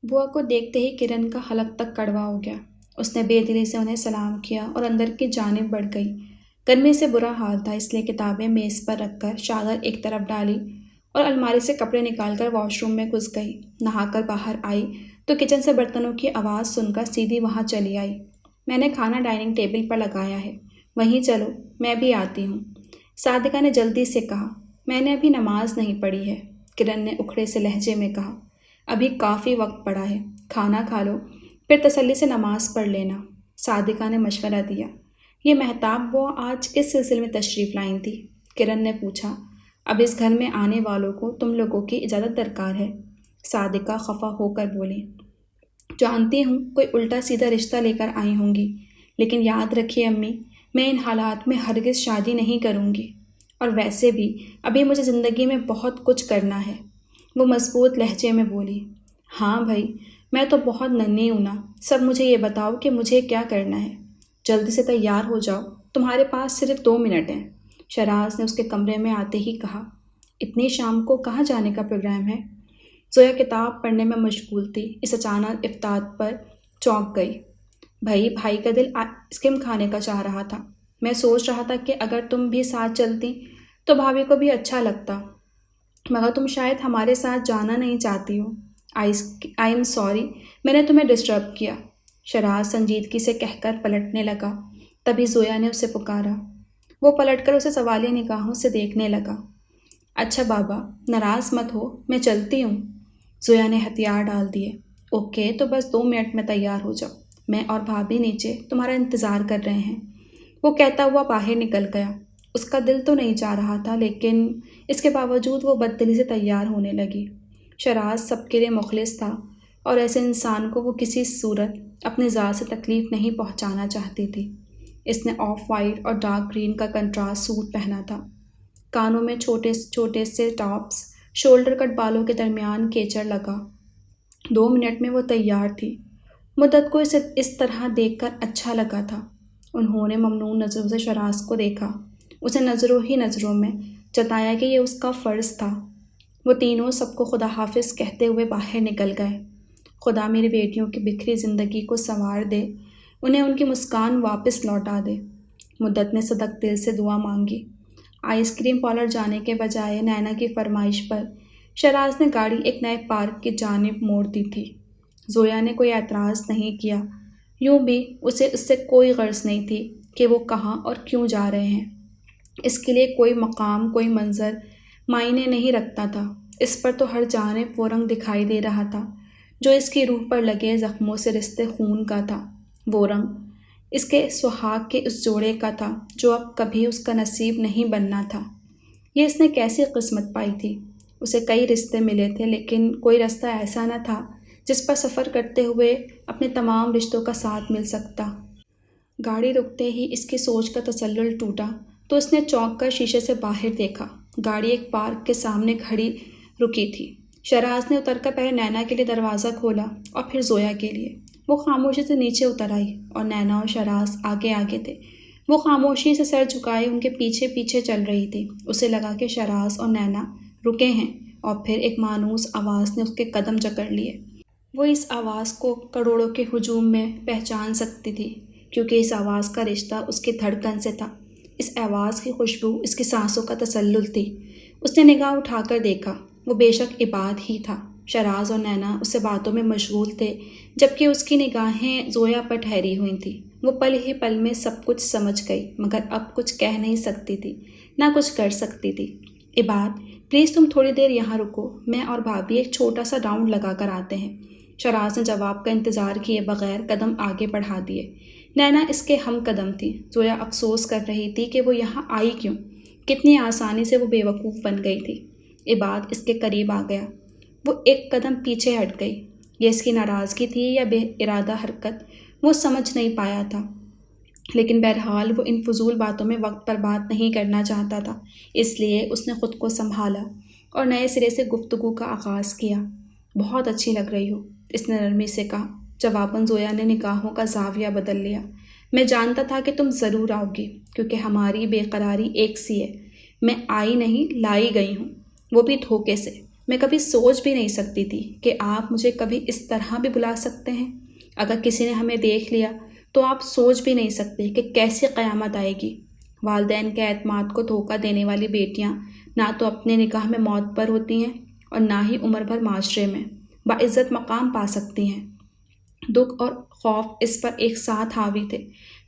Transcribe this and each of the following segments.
بوا کو دیکھتے ہی کرن کا حلق تک کڑوا ہو گیا۔ اس نے بے دلی سے انہیں سلام کیا اور اندر کی جانب بڑھ گئی۔ گرمی سے برا حال تھا، اس لیے کتابیں میز پر رکھ کر چادر ایک طرف ڈالی اور الماری سے کپڑے نکال کر واش روم میں گھس گئی۔ نہا کر باہر آئی تو کچن سے برتنوں کی آواز سن کر سیدھی وہاں چلی آئی۔ میں نے کھانا ڈائننگ ٹیبل پر لگایا ہے، وہیں چلو، میں بھی آتی ہوں، صادقہ نے جلدی سے کہا۔ میں نے ابھی نماز نہیں پڑھی ہے، کرن نے اکھڑے سے لہجے میں کہا۔ ابھی کافی وقت پڑا ہے، کھانا کھا لو، پھر تسلی سے نماز پڑھ لینا، صادقہ نے مشورہ دیا۔ یہ مہتاب وہ آج کس سلسلے میں تشریف لائیں تھی؟ کرن نے پوچھا۔ اب اس گھر میں آنے والوں کو تم لوگوں کی اجازت درکار ہے، صادقہ خفا ہو کر بولی۔ جانتی ہوں کوئی الٹا سیدھا رشتہ لے کر آئی ہوں گی، لیکن یاد رکھیے امی، میں ان حالات میں ہرگز شادی نہیں کروں گی، اور ویسے بھی ابھی مجھے زندگی میں بہت کچھ کرنا ہے، وہ مضبوط لہجے میں بولی۔ ہاں بھائی، میں تو بہت ننھی ہوں نا، سب مجھے یہ بتاؤ کہ مجھے کیا کرنا ہے۔ جلدی سے تیار ہو جاؤ، تمہارے پاس صرف 2 منٹ ہیں، شہراز نے اس کے کمرے میں آتے ہی کہا۔ اتنی شام کو کہاں جانے کا پروگرام ہے؟ زویا کتاب پڑھنے میں مشغول تھی، اس اچانک افتاد پر چونک گئی۔ بھائی کا دل اسکم کھانے کا چاہ رہا تھا۔ میں سوچ رہا تھا کہ اگر تم بھی ساتھ چلتی تو بھابھی کو بھی اچھا لگتا، مگر تم شاید ہمارے ساتھ جانا نہیں چاہتی ہو۔ آئی ایم سوری، میں نے تمہیں ڈسٹرب کیا، شہراز سنجیدگی سے کہہ کر پلٹنے لگا۔ تبھی زویا نے اسے پکارا۔ وہ پلٹ کر اسے سوالیہ نگاہوں سے دیکھنے لگا۔ اچھا بابا، ناراض مت ہو، میں چلتی ہوں، زویا نے ہتھیار ڈال دیے۔ اوکے، تو بس 2 منٹ میں تیار ہو جاؤ، میں اور بھابھی نیچے تمہارا انتظار کر رہے ہیں، وہ کہتا ہوا باہر نکل گیا۔ اس کا دل تو نہیں چاہ رہا تھا، لیکن اس کے باوجود وہ بددلی سے تیار ہونے لگی۔ شہراز سب کے لیے مخلص تھا، اور ایسے انسان کو وہ کسی صورت اپنی ذات سے تکلیف نہیں پہنچانا چاہتی تھی۔ اس نے آف وائٹ اور ڈارک گرین کا کنٹراسٹ سوٹ پہنا تھا، کانوں میں چھوٹے چھوٹے سے ٹاپس، شولڈر کٹ بالوں کے درمیان کیچڑ لگا۔ 2 منٹ میں وہ تیار تھی۔ مدت کو اسے اس طرح دیکھ کر اچھا لگا تھا۔ انہوں نے ممنون نظروں سے شہراز کو دیکھا، اسے نظروں ہی نظروں میں جتایا کہ یہ اس کا فرض تھا۔ وہ تینوں سب کو خدا حافظ کہتے ہوئے باہر نکل گئے۔ خدا میری بیٹیوں کی بکھری زندگی کو سنوار دے، انہیں ان کی مسکان واپس لوٹا دے، مدت نے صدق دل سے دعا مانگی۔ آئس کریم پارلر جانے کے بجائے نینا کی فرمائش پر شہراز نے گاڑی ایک نئے پارک کی جانب موڑ دی تھی۔ زویا نے کوئی اعتراض نہیں کیا، یوں بھی اسے اس سے کوئی غرض نہیں تھی کہ وہ کہاں اور کیوں جا رہے ہیں۔ اس کے لیے کوئی مقام، کوئی منظر معنی نہیں رکھتا تھا۔ اس پر تو ہر جانب وہ رنگ دکھائی دے رہا تھا جو اس کی روح پر لگے زخموں سے رشتے خون کا تھا، وہ رنگ اس کے سہاگ کے اس جوڑے کا تھا جو اب کبھی اس کا نصیب نہیں بننا تھا۔ یہ اس نے کیسی قسمت پائی تھی؟ اسے کئی رشتے ملے تھے، لیکن کوئی رستہ ایسا نہ تھا جس پر سفر کرتے ہوئے اپنے تمام رشتوں کا ساتھ مل سکتا۔ گاڑی رکتے ہی اس کی سوچ کا تسلسل ٹوٹا تو اس نے چونک کر شیشے سے باہر دیکھا۔ گاڑی ایک پارک کے سامنے کھڑی رکی تھی۔ شہراز نے اتر کر پہلے نینا کے لیے دروازہ کھولا اور پھر زویا کے لیے۔ وہ خاموشی سے نیچے اتر آئی اور نینا اور شہراز آگے آگے تھے۔ وہ خاموشی سے سر جھکائے ان کے پیچھے پیچھے چل رہی تھی۔ اسے لگا کہ شہراز اور نینا رکے ہیں، اور پھر ایک مانوس آواز نے اس کے قدم جکڑ لیے۔ وہ اس آواز کو کروڑوں کے ہجوم میں پہچان سکتی تھی، کیونکہ اس آواز کا رشتہ اس کی دھڑکن سے تھا۔ اس آواز کی خوشبو اس کی سانسوں کا تسلسل تھی۔ اس نے نگاہ اٹھا کر دیکھا، وہ بے شک عباد ہی تھا۔ شہراز اور نینا اس سے باتوں میں مشغول تھے، جبکہ اس کی نگاہیں زویا پر ٹھہری ہوئی تھیں۔ وہ پل ہی پل میں سب کچھ سمجھ گئی، مگر اب کچھ کہہ نہیں سکتی تھی، نہ کچھ کر سکتی تھی۔ عباد، پلیز تم تھوڑی دیر یہاں رکو، میں اور بھابھی ایک چھوٹا سا راؤنڈ لگا کر آتے ہیں۔ شہراز نے جواب کا انتظار کیے بغیر قدم آگے بڑھا دیے۔ نینا اس کے ہم قدم تھی۔ زویا افسوس کر رہی تھی کہ وہ یہاں آئی کیوں، کتنی آسانی سے وہ بے وقوف بن گئی تھی۔ عباد اس کے قریب آ گیا۔ وہ ایک قدم پیچھے ہٹ گئی۔ یہ اس کی ناراضگی تھی یا بے ارادہ حرکت، وہ سمجھ نہیں پایا تھا، لیکن بہرحال وہ ان فضول باتوں میں وقت پر بات نہیں کرنا چاہتا تھا، اس لیے اس نے خود کو سنبھالا اور نئے سرے سے گفتگو کا آغاز کیا۔ بہت اچھی لگ رہی ہو، اس نے نرمی سے کہا۔ جواباً زویا نے نگاہوں کا زاویہ بدل لیا۔ میں جانتا تھا کہ تم ضرور آؤ گی، کیونکہ ہماری بے قراری ایک سی ہے۔ میں آئی نہیں، لائی گئی ہوں، وہ بھی دھوکے سے۔ میں کبھی سوچ بھی نہیں سکتی تھی کہ آپ مجھے کبھی اس طرح بھی بلا سکتے ہیں۔ اگر کسی نے ہمیں دیکھ لیا تو آپ سوچ بھی نہیں سکتے کہ کیسی قیامت آئے گی۔ والدین کے اعتماد کو دھوکہ دینے والی بیٹیاں نہ تو اپنے نکاح میں موت پر ہوتی ہیں اور نہ ہی عمر بھر معاشرے میں باعزت مقام پا سکتی ہیں۔ دکھ اور خوف اس پر ایک ساتھ حاوی تھے۔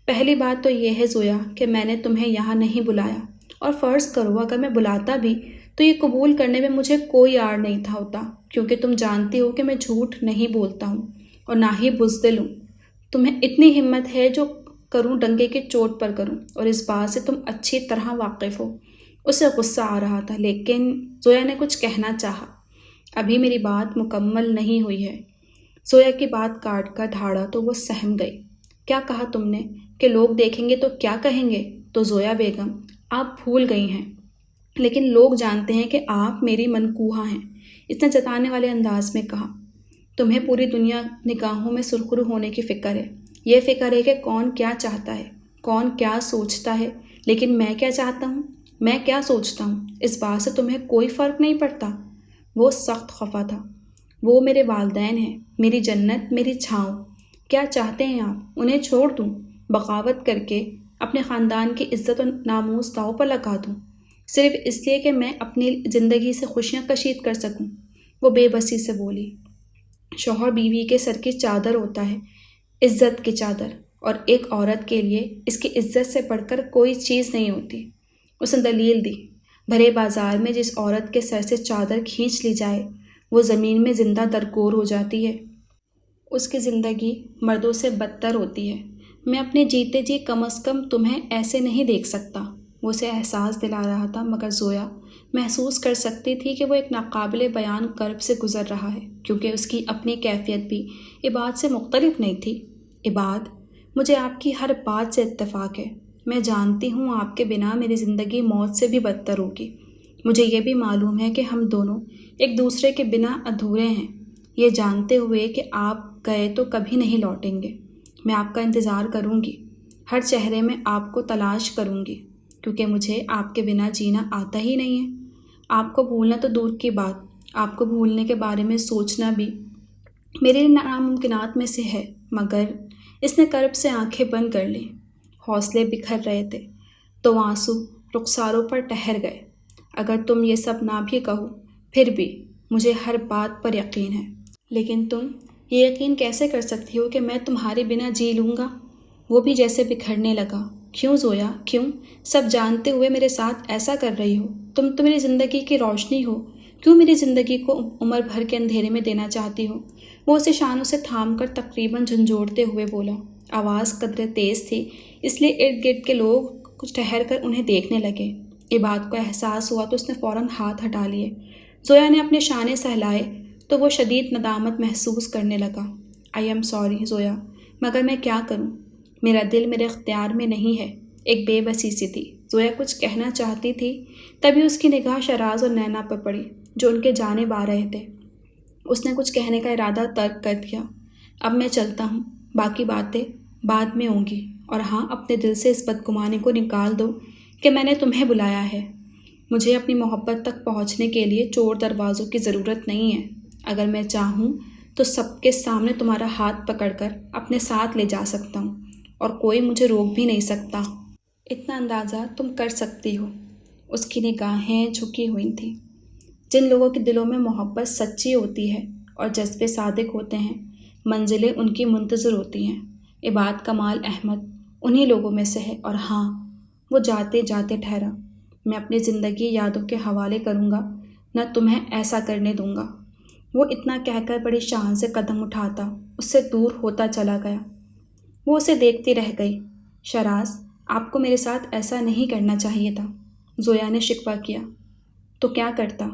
پہلی بات تو یہ ہے زویا کہ میں نے تمہیں یہاں نہیں بلایا، اور فرض کرو اگر میں بلاتا بھی تو یہ قبول کرنے میں مجھے کوئی آڑ نہیں تھا ہوتا، کیونکہ تم جانتی ہو کہ میں جھوٹ نہیں بولتا ہوں اور نہ ہی بزدل ہوں۔ تمہیں اتنی ہمت ہے جو کروں ڈنگے کی چوٹ پر کروں، اور اس بات سے تم اچھی طرح واقف ہو۔ اسے غصہ آ رہا تھا، لیکن زویا نے کچھ کہنا چاہا۔ ابھی میری بات مکمل نہیں ہوئی ہے۔ زویا کی بات کاٹ کر دھاڑا تو وہ سہم گئی۔ کیا کہا تم نے کہ لوگ دیکھیں گے تو کیا کہیں گے؟ تو زویا بیگم آپ بھول گئی ہیں، لیکن لوگ جانتے ہیں کہ آپ میری منکوحہ ہیں، اس نے جتانے والے انداز میں کہا۔ تمہیں پوری دنیا نگاہوں میں سرخرو ہونے کی فکر ہے۔ یہ فکر ہے کہ کون کیا چاہتا ہے، کون کیا سوچتا ہے، لیکن میں کیا چاہتا ہوں، میں کیا سوچتا ہوں، اس بات سے تمہیں کوئی فرق نہیں پڑتا۔ وہ سخت خفا تھا۔ وہ میرے والدین ہیں، میری جنت، میری چھاؤں۔ کیا چاہتے ہیں آپ؟ انہیں چھوڑ دوں، بغاوت کر کے اپنے خاندان کی عزت و ناموس داؤ پر لگا دوں، صرف اس لیے کہ میں اپنی زندگی سے خوشیاں کشید کر سکوں؟ وہ بے بسی سے بولی۔ شوہر بیوی کے سر کی چادر ہوتا ہے، عزت کی چادر، اور ایک عورت کے لیے اس کی عزت سے بڑھ کر کوئی چیز نہیں ہوتی۔ اس نے دلیل دی۔ بھرے بازار میں جس عورت کے سر سے چادر کھینچ لی جائے وہ زمین میں زندہ درگور ہو جاتی ہے۔ اس کی زندگی مردوں سے بدتر ہوتی ہے۔ میں اپنے جیتے جی کم از کم تمہیں ایسے نہیں دیکھ سکتا۔ وہ اسے احساس دلا رہا تھا، مگر زویا محسوس کر سکتی تھی کہ وہ ایک ناقابل بیان کرب سے گزر رہا ہے، کیونکہ اس کی اپنی کیفیت بھی عباد سے مختلف نہیں تھی۔ عباد، مجھے آپ کی ہر بات سے اتفاق ہے۔ میں جانتی ہوں آپ کے بنا میری زندگی موت سے بھی بدتر ہوگی۔ مجھے یہ بھی معلوم ہے کہ ہم دونوں ایک دوسرے کے بنا ادھورے ہیں، یہ جانتے ہوئے کہ آپ گئے تو کبھی نہیں لوٹیں گے۔ میں آپ کا انتظار کروں گی، ہر چہرے میں آپ کو تلاش کروں گی، کیونکہ مجھے آپ کے بنا جینا آتا ہی نہیں ہے۔ آپ کو بھولنا تو دور کی بات، آپ کو بھولنے کے بارے میں سوچنا بھی میرے ناممکنات میں سے ہے۔ مگر اس نے کرب سے آنکھیں بند کر لیں۔ حوصلے بکھر رہے تھے تو آنسو رخساروں پر ٹھہر گئے۔ اگر تم یہ سب نہ بھی کہو، پھر بھی مجھے ہر بات پر یقین ہے۔ لیکن تم یہ یقین کیسے کر سکتی ہو کہ میں تمہارے بنا جی لوں گا؟ وہ بھی جیسے بکھرنے لگا۔ کیوں زویا، کیوں؟ سب جانتے ہوئے میرے ساتھ ایسا کر رہی ہو؟ تم تو میری زندگی کی روشنی ہو، کیوں میری زندگی کو عمر بھر کے اندھیرے میں دینا چاہتی ہو؟ وہ اسے شانوں سے تھام کر تقریباً جھنجھوڑتے ہوئے بولا۔ آواز قدرے تیز تھی، اس لیے ارد گرد کے لوگ کچھ ٹھہر کر انہیں دیکھنے لگے۔ عباد کو احساس ہوا تو اس نے فوراً ہاتھ ہٹا لیے۔ زویا نے اپنے شانے سہلائے تو وہ شدید ندامت محسوس کرنے لگا۔ آئی ایم سوری زویا، مگر میں کیا کروں؟ میرا دل میرے اختیار میں نہیں ہے۔ ایک بے بسی سی تھی۔ زویا کچھ کہنا چاہتی تھی، تبھی اس کی نگاہ شراز اور نینا پر پڑی جو ان کے جانب آ رہے تھے۔ اس نے کچھ کہنے کا ارادہ ترک کر دیا۔ اب میں چلتا ہوں، باقی باتیں بعد میں ہوں گی، اور ہاں، اپنے دل سے اس بدگمانی کو نکال دو کہ میں نے تمہیں بلایا ہے۔ مجھے اپنی محبت تک پہنچنے کے لیے چور دروازوں کی ضرورت نہیں ہے۔ اگر میں چاہوں تو سب کے سامنے تمہارا ہاتھ پکڑ کر اپنے ساتھ لے جا سکتا ہوں، اور کوئی مجھے روک بھی نہیں سکتا۔ اتنا اندازہ تم کر سکتی ہو۔ اس کی نگاہیں جھکی ہوئی تھیں۔ جن لوگوں کے دلوں میں محبت سچی ہوتی ہے اور جذبے صادق ہوتے ہیں، منزلیں ان کی منتظر ہوتی ہیں۔ عباد کمال احمد انہی لوگوں میں سے ہے، اور ہاں، وہ جاتے جاتے ٹھہرا، میں اپنی زندگی یادوں کے حوالے کروں گا، نہ تمہیں ایسا کرنے دوں گا۔ وہ اتنا کہہ کر بڑی شان سے قدم اٹھاتا اس سے دور ہوتا چلا گیا۔ وہ اسے دیکھتی رہ گئی۔ شراز، آپ کو میرے ساتھ ایسا نہیں کرنا چاہیے تھا، زویا نے شکوہ کیا۔ تو کیا کرتا؟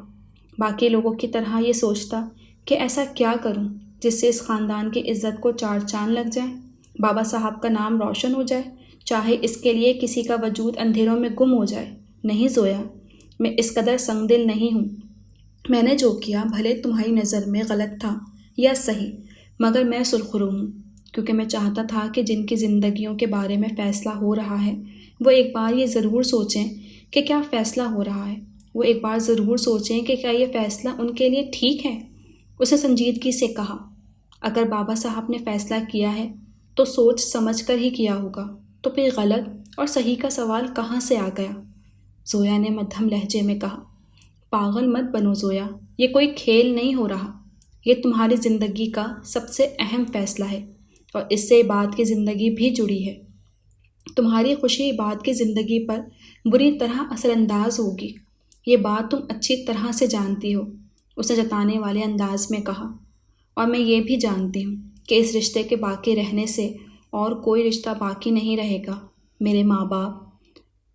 باقی لوگوں کی طرح یہ سوچتا کہ ایسا کیا کروں جس سے اس خاندان کی عزت کو چار چاند لگ جائیں، بابا صاحب کا نام روشن ہو جائے، چاہے اس کے لیے کسی کا وجود اندھیروں میں گم ہو جائے۔ نہیں زویا، میں اس قدر سنگ دل نہیں ہوں۔ میں نے جو کیا بھلے تمہاری نظر میں غلط تھا یا صحیح، مگر میں سرخرو ہوں، کیونکہ میں چاہتا تھا کہ جن کی زندگیوں کے بارے میں فیصلہ ہو رہا ہے وہ ایک بار یہ ضرور سوچیں کہ کیا فیصلہ ہو رہا ہے۔ وہ ایک بار ضرور سوچیں کہ کیا یہ فیصلہ ان کے لیے ٹھیک ہے۔ اس نے سنجیدگی سے کہا، اگر بابا صاحب نے فیصلہ کیا ہے تو سوچ سمجھ کر ہی کیا ہوگا، تو پھر غلط اور صحیح کا سوال کہاں سے آ گیا؟ زویا نے مدھم لہجے میں کہا، پاگل مت بنو زویا، یہ کوئی کھیل نہیں ہو رہا، یہ تمہاری زندگی کا سب سے اہم فیصلہ ہے، اور اس سے عباد کی زندگی بھی جڑی ہے۔ تمہاری خوشی عباد کی زندگی پر بری طرح اثر انداز ہوگی، یہ بات تم اچھی طرح سے جانتی ہو، اس نے جتانے والے انداز میں کہا، اور میں یہ بھی جانتی ہوں کہ اس رشتے کے باقی رہنے سے اور کوئی رشتہ باقی نہیں رہے گا۔ میرے ماں باپ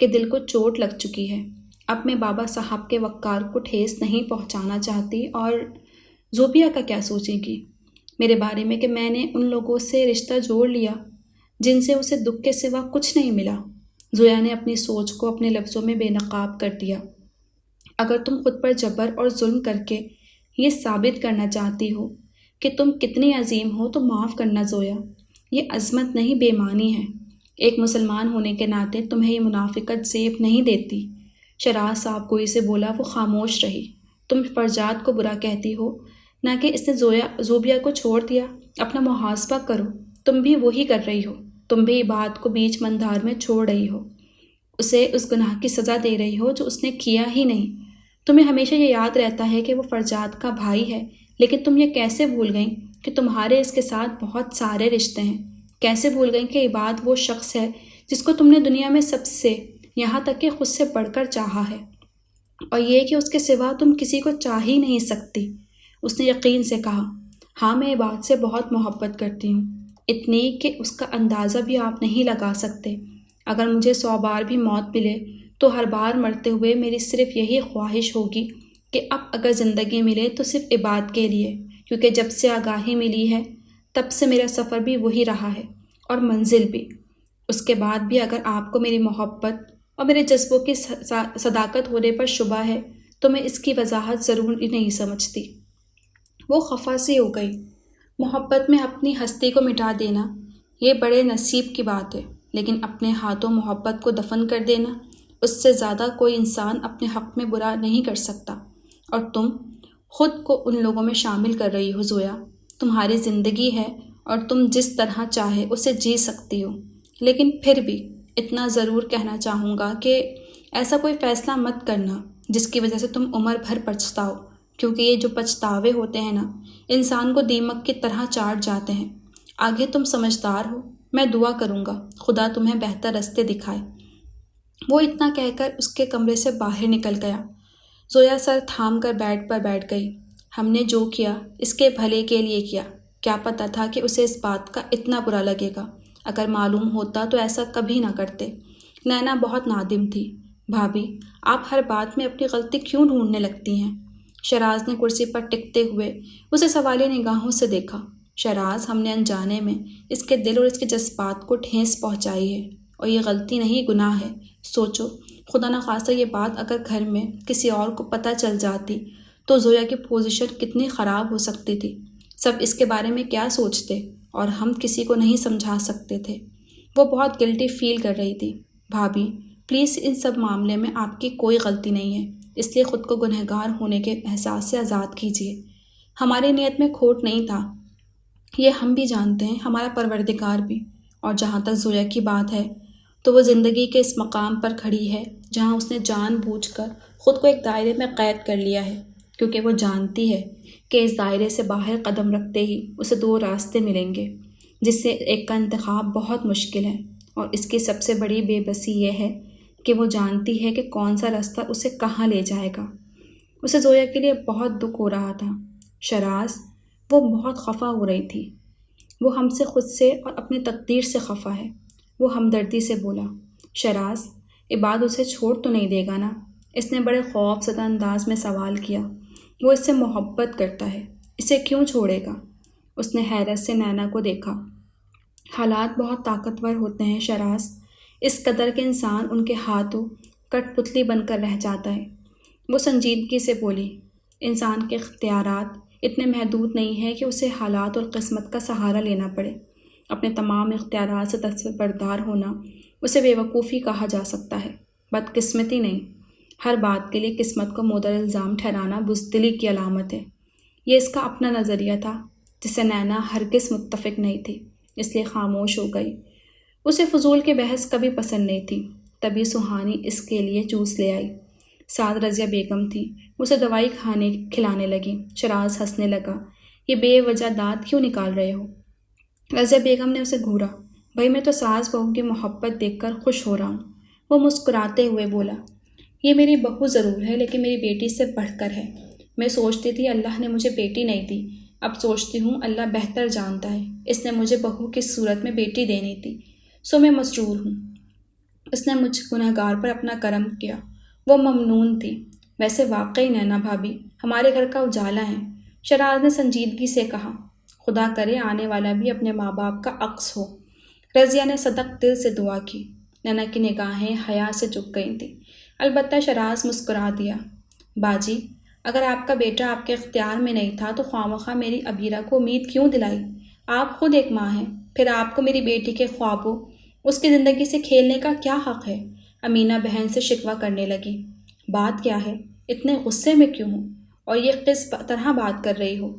کے دل کو چوٹ لگ چکی ہے، اب میں بابا صاحب کے وقار کو ٹھیس نہیں پہنچانا چاہتی۔ اور زوبیا کا کیا سوچے گی میرے بارے میں کہ میں نے ان لوگوں سے رشتہ جوڑ لیا جن سے اسے دکھ کے سوا کچھ نہیں ملا؟ زویا نے اپنی سوچ کو اپنے لفظوں میں بے نقاب کر دیا۔ اگر تم خود پر جبر اور ظلم کر کے یہ ثابت کرنا چاہتی ہو کہ تم کتنی عظیم ہو تو معاف کرنا زویا، یہ عظمت نہیں بے معنی ہے۔ ایک مسلمان ہونے کے ناطے تمہیں یہ منافقت زیب نہیں دیتی۔ شراز صاحب کوئی سے بولا، وہ خاموش رہی۔ تم فرجاد کو برا کہتی ہو، نہ کہ اس نے زوبیا کو چھوڑ دیا۔ اپنا محاسبہ کرو، تم بھی وہی کر رہی ہو، تم بھی بات کو بیچ مندار میں چھوڑ رہی ہو، اسے اس گناہ کی سزا دے رہی ہو جو اس نے کیا ہی نہیں۔ تمہیں ہمیشہ یہ یاد رہتا ہے کہ وہ فرجاد کا بھائی ہے، لیکن تم یہ کیسے بھول گئیں کہ تمہارے اس کے ساتھ بہت سارے رشتے ہیں؟ کیسے بھول گئیں کہ عباد وہ شخص ہے جس کو تم نے دنیا میں سب سے، یہاں تک کہ خود سے بڑھ کر چاہا ہے، اور یہ کہ اس کے سوا تم کسی کو چاہ ہی نہیں سکتی؟ اس نے یقین سے کہا، ہاں میں عباد سے بہت محبت کرتی ہوں، اتنی کہ اس کا اندازہ بھی آپ نہیں لگا سکتے۔ اگر مجھے 100 بار بھی موت ملے تو ہر بار مرتے ہوئے میری صرف یہی خواہش ہوگی کہ اب اگر زندگی ملے تو صرف عباد کے لیے، کیونکہ جب سے آگاہی ملی ہے تب سے میرا سفر بھی وہی رہا ہے اور منزل بھی۔ اس کے بعد بھی اگر آپ کو میری محبت اور میرے جذبوں کی صداقت ہونے پر شبہ ہے تو میں اس کی وضاحت ضروری نہیں سمجھتی۔ وہ خفا سی ہو گئی۔ محبت میں اپنی ہستی کو مٹا دینا یہ بڑے نصیب کی بات ہے، لیکن اپنے ہاتھوں محبت کو دفن کر دینا، اس سے زیادہ کوئی انسان اپنے حق میں برا نہیں کر سکتا۔ اور تم خود کو ان لوگوں میں شامل کر رہی ہو زویا۔ تمہاری زندگی ہے اور تم جس طرح چاہے اسے جی سکتی ہو، لیکن پھر بھی اتنا ضرور کہنا چاہوں گا کہ ایسا کوئی فیصلہ مت کرنا جس کی وجہ سے تم عمر بھر پچھتاؤ، کیونکہ یہ جو پچھتاوے ہوتے ہیں نا، انسان کو دیمک کی طرح چاٹ جاتے ہیں۔ آگے تم سمجھدار ہو، میں دعا کروں گا خدا تمہیں بہتر رستے دکھائے۔ وہ اتنا کہہ کر اس کے کمرے سے باہر نکل گیا۔ زویا سر تھام کر بیڈ پر بیٹھ گئی۔ ہم نے جو کیا اس کے بھلے کے لیے کیا، کیا پتہ تھا کہ اسے اس بات کا اتنا برا لگے گا؟ اگر معلوم ہوتا تو ایسا کبھی نہ کرتے۔ نینا بہت نادم تھی۔ بھابھی، آپ ہر بات میں اپنی غلطی کیوں ڈھونڈنے لگتی ہیں؟ شراز نے کرسی پر ٹکتے ہوئے اسے سوالی نگاہوں سے دیکھا۔ شراز، ہم نے انجانے میں اس کے دل اور اس کے جذبات کو ٹھیس پہنچائی ہے، اور یہ غلطی نہیں، گناہ ہے۔ سوچو، خدا نخواستہ یہ بات اگر گھر میں کسی اور کو پتہ چل جاتی تو زویا کی پوزیشن کتنی خراب ہو سکتی تھی۔ سب اس کے بارے میں کیا سوچتے، اور ہم کسی کو نہیں سمجھا سکتے تھے۔ وہ بہت گلٹی فیل کر رہی تھی۔ بھابھی پلیز، ان سب معاملے میں آپ کی کوئی غلطی نہیں ہے، اس لیے خود کو گنہگار ہونے کے احساس سے آزاد کیجیے۔ ہماری نیت میں کھوٹ نہیں تھا، یہ ہم بھی جانتے ہیں، ہمارا پروردگار بھی۔ اور جہاں تک زویا کی بات ہے تو وہ زندگی کے اس مقام پر کھڑی ہے جہاں اس نے جان بوجھ کر خود کو ایک دائرے میں قید کر لیا ہے، کیونکہ وہ جانتی ہے کہ اس دائرے سے باہر قدم رکھتے ہی اسے 2 راستے ملیں گے، جس سے ایک کا انتخاب بہت مشکل ہے۔ اور اس کی سب سے بڑی بے بسی یہ ہے کہ وہ جانتی ہے کہ کون سا راستہ اسے کہاں لے جائے گا۔ اسے زویا کے لیے بہت دکھ ہو رہا تھا۔ شراز، وہ بہت خفا ہو رہی تھی۔ وہ ہم سے، خود سے اور اپنی تقدیر سے خفا ہے۔ وہ ہمدردی سے بولا، شراز، عباد اسے چھوڑ تو نہیں دے گا نا؟ اس نے بڑے خوف زدہ انداز میں سوال کیا۔ وہ اس سے محبت کرتا ہے، اسے کیوں چھوڑے گا؟ اس نے حیرت سے نینا کو دیکھا۔ حالات بہت طاقتور ہوتے ہیں شراز، اس قدر کے انسان ان کے ہاتھوں کٹ پتلی بن کر رہ جاتا ہے۔ وہ سنجیدگی سے بولی، انسان کے اختیارات اتنے محدود نہیں ہیں کہ اسے حالات اور قسمت کا سہارا لینا پڑے۔ اپنے تمام اختیارات سے دستبردار ہونا اسے بے وقوفی کہا جا سکتا ہے، بدقسمتی نہیں۔ ہر بات کے لیے قسمت کو مدر الزام ٹھہرانا بزدلی کی علامت ہے۔ یہ اس کا اپنا نظریہ تھا جس سے نینا ہرگز متفق نہیں تھی، اس لیے خاموش ہو گئی۔ اسے فضول کی بحث کبھی پسند نہیں تھی۔ تبھی سہانی اس کے لیے جوس لے آئی۔ ساتھ رضیہ بیگم تھی، اسے دوائی کھلانے لگی۔ شراز ہنسنے لگا۔ یہ بے وجہ دانت کیوں نکال رہے ہو؟ رضیہ بیگم نے اسے گھورا۔ بھائی میں تو ساس بہو کی محبت دیکھ کر خوش ہو رہا ہوں۔ وہ مسکراتے ہوئے بولا، یہ میری بہو ضرور ہے لیکن میری بیٹی سے بڑھ کر ہے۔ میں سوچتی تھی اللہ نے مجھے بیٹی نہیں دی، اب سوچتی ہوں اللہ بہتر جانتا ہے، اس نے مجھے بہو کی صورت میں بیٹی دینی تھی، سو میں مسرور ہوں۔ اس نے مجھ گنہگار پر اپنا کرم کیا۔ وہ ممنون تھی۔ ویسے واقعی نینا بھابھی ہمارے گھر کا اجالا ہے، شراز نے سنجیدگی سے کہا۔ خدا کرے آنے والا بھی اپنے ماں باپ کا عکس ہو۔ رضیہ نے صدق دل سے دعا کی۔ نینا کی نگاہیں حیا سے جھک گئی تھیں، البتہ شراز مسکرا دیا۔ باجی، اگر آپ کا بیٹا آپ کے اختیار میں نہیں تھا تو خواہ میری عبیرہ کو امید کیوں دلائی؟ آپ خود ایک ماں ہیں، پھر آپ کو میری بیٹی کے خوابوں، اس کی زندگی سے کھیلنے کا کیا حق ہے؟ امینہ بہن سے شکوہ کرنے لگی۔ بات کیا ہے؟ اتنے غصے میں کیوں ہوں؟ اور یہ کس طرح بات کر رہی ہو؟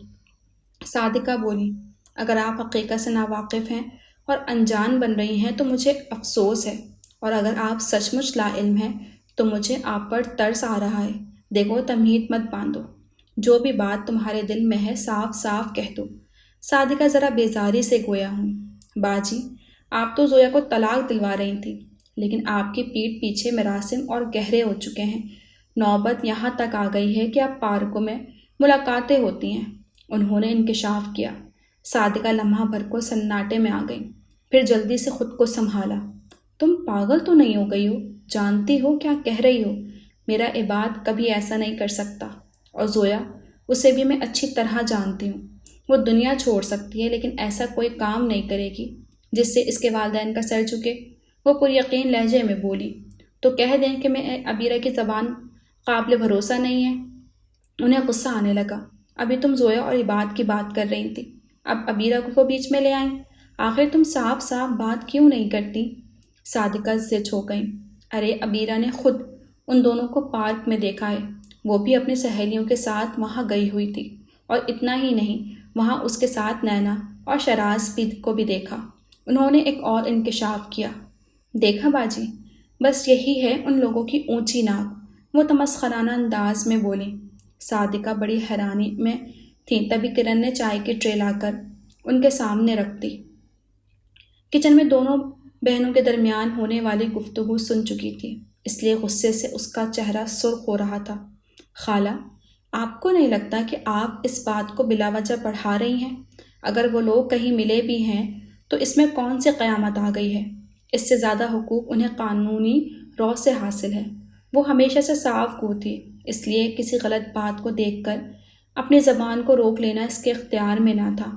صادقہ بولی، اگر آپ حقیقت سے ناواقف ہیں اور انجان بن رہی ہیں تو مجھے افسوس ہے، اور اگر آپ سچ مچ لا علم ہیں تو مجھے آپ پر ترس آ رہا ہے۔ دیکھو تمہید مت باندھو، جو بھی بات تمہارے دل میں ہے صاف صاف کہہ دو۔ صادقہ ذرا بیزاری سے گویا ہوں۔ باجی، آپ تو زویا کو طلاق دلوا رہی تھیں، لیکن آپ کی پیٹھ پیچھے مراسم اور گہرے ہو چکے ہیں۔ نوبت یہاں تک آ گئی ہے کہ اب پارکوں میں ملاقاتیں ہوتی ہیں۔ انہوں نے انکشاف کیا۔ صادقہ لمحہ بھر کو سناٹے میں آ گئی، پھر جلدی سے خود کو سنبھالا۔ تم پاگل تو نہیں ہو گئی ہو؟ جانتی ہو کیا کہہ رہی ہو؟ میرا عباد کبھی ایسا نہیں کر سکتا، اور زویا، اسے بھی میں اچھی طرح جانتی ہوں۔ وہ دنیا چھوڑ سکتی ہے لیکن ایسا کوئی کام نہیں کرے گی جس سے اس کے والدین کا سر جھکے۔ وہ پر یقین لہجے میں بولی، تو کہہ دیں کہ میں عبیرہ کی زبان قابل بھروسہ نہیں ہے۔ انہیں غصہ آنے لگا۔ ابھی تم زویا اور عباد کی بات کر رہی تھی، اب عبیرہ کو بیچ میں لے آئیں۔ آخر تم صاف صاف بات کیوں نہیں کرتی؟ صادقہ سے چھو گئیں۔ ارے عبیرہ نے خود ان دونوں کو پارک میں دیکھا ہے، وہ بھی اپنی سہیلیوں کے ساتھ وہاں گئی ہوئی تھی، اور اتنا ہی نہیں، وہاں اس کے ساتھ نینا اور شراز کو بھی دیکھا۔ انہوں نے ایک اور انکشاف کیا۔ دیکھا باجی، بس یہی ہے ان لوگوں کی اونچی ناک، وہ تمسخرانہ انداز میں بولی۔ صادقہ بڑی حیرانی میں تھی، تبھی کرن نے چائے کی ٹرے لا کر ان کے سامنے رکھ دی۔ کچن میں دونوں بہنوں کے درمیان ہونے والی گفتگو سن چکی تھی، اس لیے غصے سے اس کا چہرہ سرخ ہو رہا تھا۔ خالہ، آپ کو نہیں لگتا کہ آپ اس بات کو بلا وجہ بڑھا رہی ہیں؟ اگر وہ لوگ کہیں ملے بھی ہیں تو اس میں کون سی قیامت آ گئی ہے؟ اس سے زیادہ حقوق انہیں قانونی رو سے حاصل ہے۔ وہ ہمیشہ سے صاف گو تھی، اس لیے کسی غلط بات کو دیکھ کر اپنی زبان کو روک لینا اس کے اختیار میں نہ تھا۔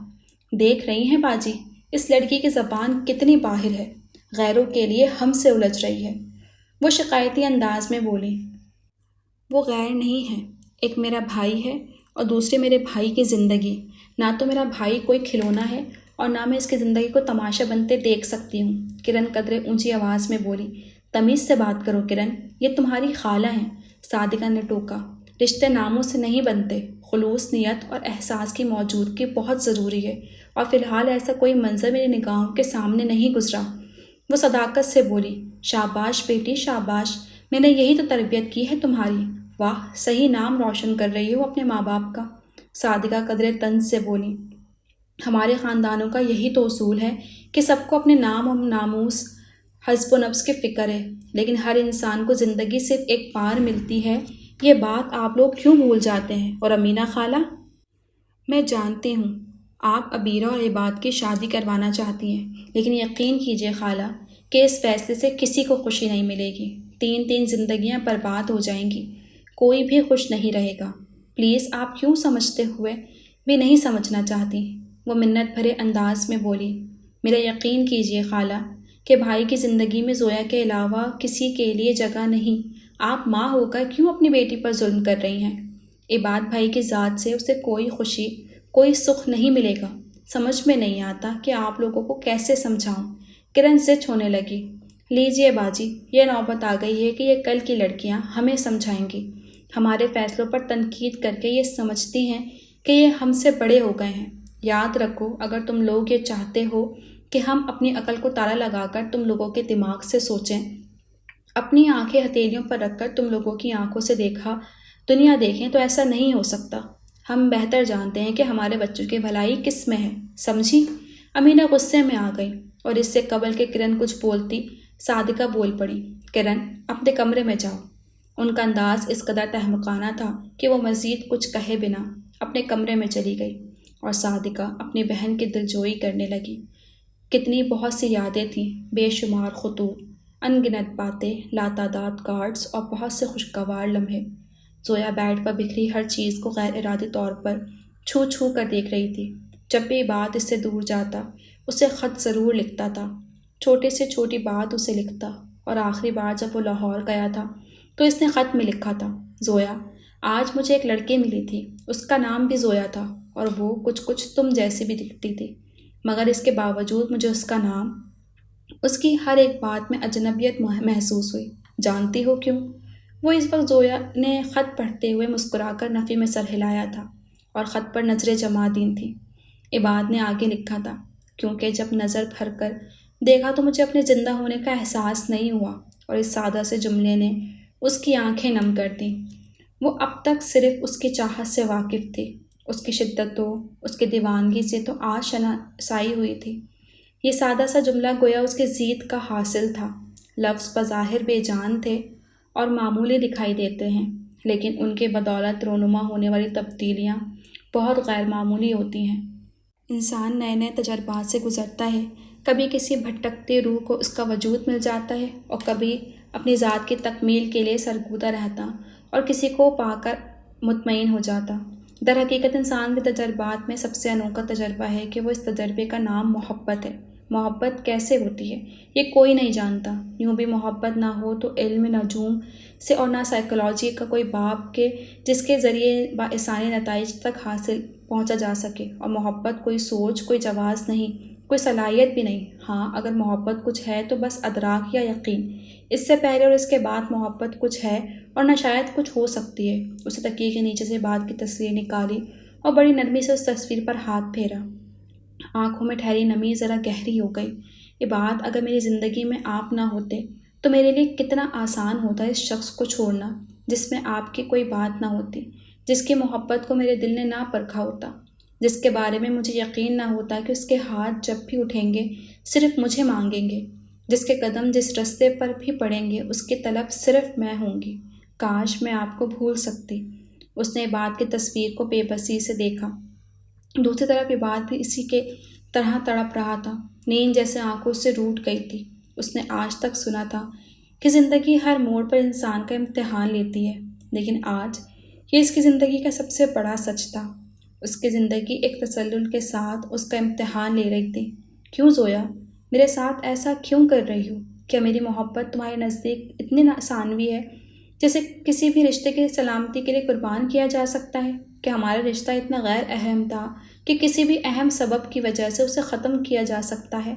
دیکھ رہی ہیں باجی، اس لڑکی کی زبان کتنی باہر ہے، غیروں کے لیے ہم سے الجھ رہی ہے۔ وہ شکایتی انداز میں بولی۔ وہ غیر نہیں ہے، ایک میرا بھائی ہے اور دوسرے میرے بھائی کی زندگی۔ نہ تو میرا بھائی کوئی کھلونا ہے اور نہ میں اس کی زندگی کو تماشا بنتے دیکھ سکتی ہوں۔ کرن قدرے اونچی آواز میں بولی۔ تمیز سے بات کرو کرن، یہ تمہاری خالہ ہیں۔ صادقہ نے ٹوکا۔ رشتے ناموں سے نہیں بنتے، خلوص نیت اور احساس کی موجودگی بہت ضروری ہے، اور فی الحال ایسا کوئی منظر میری نگاہوں کے سامنے نہیں گزرا۔ وہ صداقت سے بولی۔ شاباش بیٹی شاباش، میں نے یہی تو تربیت کی ہے تمہاری۔ واہ، صحیح نام روشن کر رہی ہو اپنے ماں باپ کا۔ صادقہ قدرے طنز سے بولی۔ ہمارے خاندانوں کا یہی تو اصول ہے کہ سب کو اپنے نام و ناموس، حسب و نفس کی فکر ہے، لیکن ہر انسان کو زندگی صرف ایک بار ملتی ہے، یہ بات آپ لوگ کیوں بھول جاتے ہیں؟ اور امینہ خالہ، میں جانتی ہوں آپ عبیرہ اور عباد کی شادی کروانا چاہتی ہیں، لیکن یقین کیجیے خالہ کہ اس فیصلے سے کسی کو خوشی نہیں ملے گی۔ تین زندگیاں برباد ہو جائیں گی، کوئی بھی خوش نہیں رہے گا۔ پلیز آپ کیوں سمجھتے ہوئے بھی نہیں سمجھنا چاہتی؟ وہ منت بھرے انداز میں بولی۔ میرا یقین کیجیے خالہ کہ بھائی کی زندگی میں زویا کے علاوہ کسی کے لیے جگہ نہیں۔ آپ ماں ہو کر کیوں اپنی بیٹی پر ظلم کر رہی ہیں؟ عباد بھائی کی ذات سے اسے کوئی خوشی، کوئی سکھ نہیں ملے گا۔ سمجھ میں نہیں آتا کہ آپ لوگوں کو کیسے سمجھاؤں۔ کرن زچ ہونے لگی۔ لیجیے باجی، یہ نوبت آ گئی ہے کہ یہ کل کی لڑکیاں ہمیں سمجھائیں گی، ہمارے فیصلوں پر تنقید کر کے یہ سمجھتی ہیں کہ یہ ہم سے بڑے ہو گئے ہیں۔ یاد رکھو، اگر تم لوگ یہ چاہتے ہو کہ ہم اپنی عقل کو تالا لگا کر تم لوگوں کے دماغ سے سوچیں، اپنی آنکھیں ہتھیلیوں پر رکھ کر تم لوگوں کی آنکھوں سے دنیا دیکھیں، تو ایسا نہیں ہو سکتا۔ ہم بہتر جانتے ہیں کہ ہمارے بچوں کی بھلائی کس میں ہے، سمجھی؟ امینہ غصے میں آ گئی اور اس سے قبل کہ کرن کچھ بولتی، صادقہ بول پڑی۔ کرن، اپنے کمرے میں جاؤ۔ ان کا انداز اس قدر تہمکانہ تھا کہ وہ مزید کچھ کہے بنا اپنے کمرے میں چلی گئی اور صادقہ اپنی بہن کی دلجوئی کرنے لگی۔ کتنی بہت سی یادیں تھیں، بے شمار خطوط، ان گنت باتیں، لاتعداد کارڈز اور بہت سے خوشگوار لمحے۔ زویا بیڈ پر بکھری ہر چیز کو غیر ارادی طور پر چھو چھو کر دیکھ رہی تھی۔ جب بھی بات اس سے دور جاتا، اسے خط ضرور لکھتا تھا، چھوٹے سے چھوٹی بات اسے لکھتا، اور آخری بار جب وہ لاہور گیا تھا تو اس نے خط میں لکھا تھا، زویا، آج مجھے ایک لڑکی ملی تھی، اس کا نام بھی زویا تھا اور وہ کچھ تم جیسی بھی دکھتی تھی، مگر اس کے باوجود مجھے اس کا نام، اس کی ہر ایک بات میں اجنبیت محسوس ہوئی۔ جانتی ہو کیوں؟ وہ اس وقت زویا نے خط پڑھتے ہوئے مسکرا کر نفی میں سر ہلایا تھا اور خط پر نظریں جما دی تھیں۔ عباد نے آگے لکھا تھا، کیونکہ جب نظر پھر کر دیکھا تو مجھے اپنے زندہ ہونے کا احساس نہیں ہوا، اور اس سادہ سے جملے نے اس کی آنکھیں نم کر دیں۔ وہ اب تک صرف اس کی چاہت سے واقف تھی، اس کی شدتوں، اس کی دیوانگی سے تو آج شناسائی ہوئی تھی۔ یہ سادہ سا جملہ گویا اس کی ضد کا حاصل تھا۔ لفظ بظاہر بے جان تھے اور معمولی دکھائی دیتے ہیں، لیکن ان کے بدولت رونما ہونے والی تبدیلیاں بہت غیر معمولی ہوتی ہیں۔ انسان نئے نئے تجربات سے گزرتا ہے، کبھی کسی بھٹکتی روح کو اس کا وجود مل جاتا ہے اور کبھی اپنی ذات کی تکمیل کے لیے سرگودہ رہتا اور کسی کو پا کر مطمئن ہو جاتا۔ در حقیقت انسان کے تجربات میں سب سے انوکھا تجربہ ہے کہ وہ اس تجربے کا نام محبت ہے۔ محبت کیسے ہوتی ہے یہ کوئی نہیں جانتا۔ یوں بھی محبت نہ ہو تو علم نجوم سے اور نہ سائیکالوجی کا کوئی باب کہ جس کے ذریعے باانسانی نتائج تک پہنچا جا سکے، اور محبت کوئی سوچ، کوئی جواز نہیں، کوئی صلاحیت بھی نہیں۔ ہاں، اگر محبت کچھ ہے تو بس ادراک یا یقین۔ اس سے پہلے اور اس کے بعد محبت کچھ ہے اور نہ شاید کچھ ہو سکتی ہے۔ اسے تکیے کے نیچے سے بات کی تصویر نکالی اور بڑی نرمی سے اس تصویر پر ہاتھ پھیرا۔ آنکھوں میں ٹھہری نمی ذرا گہری ہو گئی۔ یہ بات، اگر میری زندگی میں آپ نہ ہوتے تو میرے لیے کتنا آسان ہوتا اس شخص کو چھوڑنا جس میں آپ کی کوئی بات نہ ہوتی، جس کی محبت کو میرے دل نے نہ پرکھا ہوتا، جس کے بارے میں مجھے یقین نہ ہوتا کہ اس کے ہاتھ جب بھی اٹھیں گے صرف مجھے مانگیں گے، جس کے قدم جس رستے پر بھی پڑیں گے اس کی طلب صرف میں ہوں گی۔ کاش میں آپ کو بھول سکتی۔ اس نے عباد کی تصویر کو بے بسی سے دیکھا۔ دوسری طرف عباد بھی اسی کے طرح تڑپ رہا تھا، نیند جیسے آنکھوں سے روٹ گئی تھی۔ اس نے آج تک سنا تھا کہ زندگی ہر موڑ پر انسان کا امتحان لیتی ہے، لیکن آج یہ اس کی زندگی کا سب سے بڑا سچ تھا۔ اس کی زندگی ایک تسلسل کے ساتھ اس کا امتحان لے رہی تھی۔ کیوں زویا، میرے ساتھ ایسا کیوں کر رہی ہو؟ کیا میری محبت تمہارے نزدیک اتنی ثانوی ہے جیسے کسی بھی رشتے کی سلامتی کے لیے قربان کیا جا سکتا ہے؟ کہ ہمارا رشتہ اتنا غیر اہم تھا کہ کسی بھی اہم سبب کی وجہ سے اسے ختم کیا جا سکتا ہے؟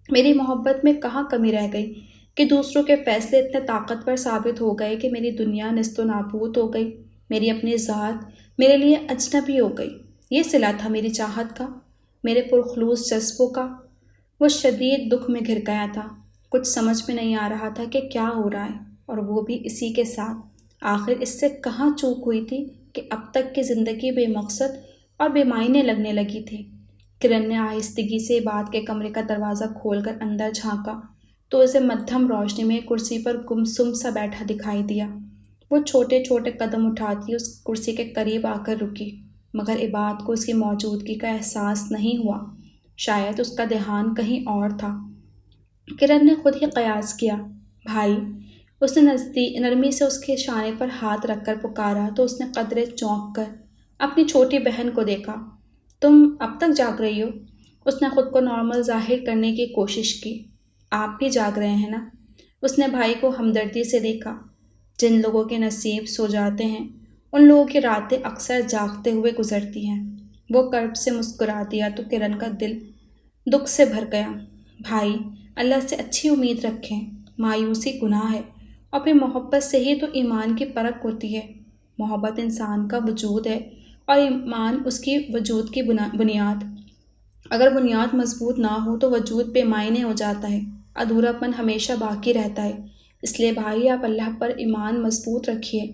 میری محبت میں کہاں کمی رہ گئی کہ دوسروں کے فیصلے اتنے طاقتور ثابت ہو گئے کہ میری دنیا نیست و نابود ہو گئی، میری اپنی ذات میرے لیے اجنبی ہو گئی؟ یہ صلہ تھا میری چاہت کا، میرے پرخلوص جذبوں کا۔ وہ شدید دکھ میں گھر گیا تھا، کچھ سمجھ میں نہیں آ رہا تھا کہ کیا ہو رہا ہے، اور وہ بھی اسی کے ساتھ۔ آخر اس سے کہاں چوک ہوئی تھی کہ اب تک کی زندگی بے مقصد اور بے معنی لگنے لگی تھی۔ کرن نے آہستگی سے عباد کے کمرے کا دروازہ کھول کر اندر جھانکا تو اسے مدھم روشنی میں کرسی پر گمسم سا بیٹھا دکھائی دیا۔ وہ چھوٹے چھوٹے قدم اٹھاتی اس کرسی کے قریب آ کر رکی، مگر عباد کو اس کی موجودگی کا احساس نہیں ہوا۔ شاید اس کا دھیان کہیں اور تھا۔ کرن نے خود ہی قیاس کیا، بھائی۔ اس نے نرمی سے اس کے شانے پر ہاتھ رکھ کر پکارا تو اس نے قدرے چونک کر اپنی چھوٹی بہن کو دیکھا۔ تم اب تک جاگ رہی ہو؟ اس نے خود کو نارمل ظاہر کرنے کی کوشش کی۔ آپ بھی جاگ رہے ہیں نا؟ اس نے بھائی کو ہمدردی سے دیکھا۔ جن لوگوں کے نصیب سو جاتے ہیں ان لوگوں کی راتیں اکثر جاگتے ہوئے گزرتی ہیں۔ وہ کرب سے مسکرا دیا تو کرن کا دل دکھ سے بھر گیا۔ بھائی، اللہ سے اچھی امید رکھیں۔ مایوسی گناہ ہے، اور پھر محبت سے ہی تو ایمان کی پرکھ ہوتی ہے۔ محبت انسان کا وجود ہے اور ایمان اس کی وجود کی بنیاد۔ اگر بنیاد مضبوط نہ ہو تو وجود بے معنی ہو جاتا ہے، ادھورا پن ہمیشہ باقی رہتا ہے۔ اس لیے بھائی آپ اللہ پر ایمان مضبوط رکھیے،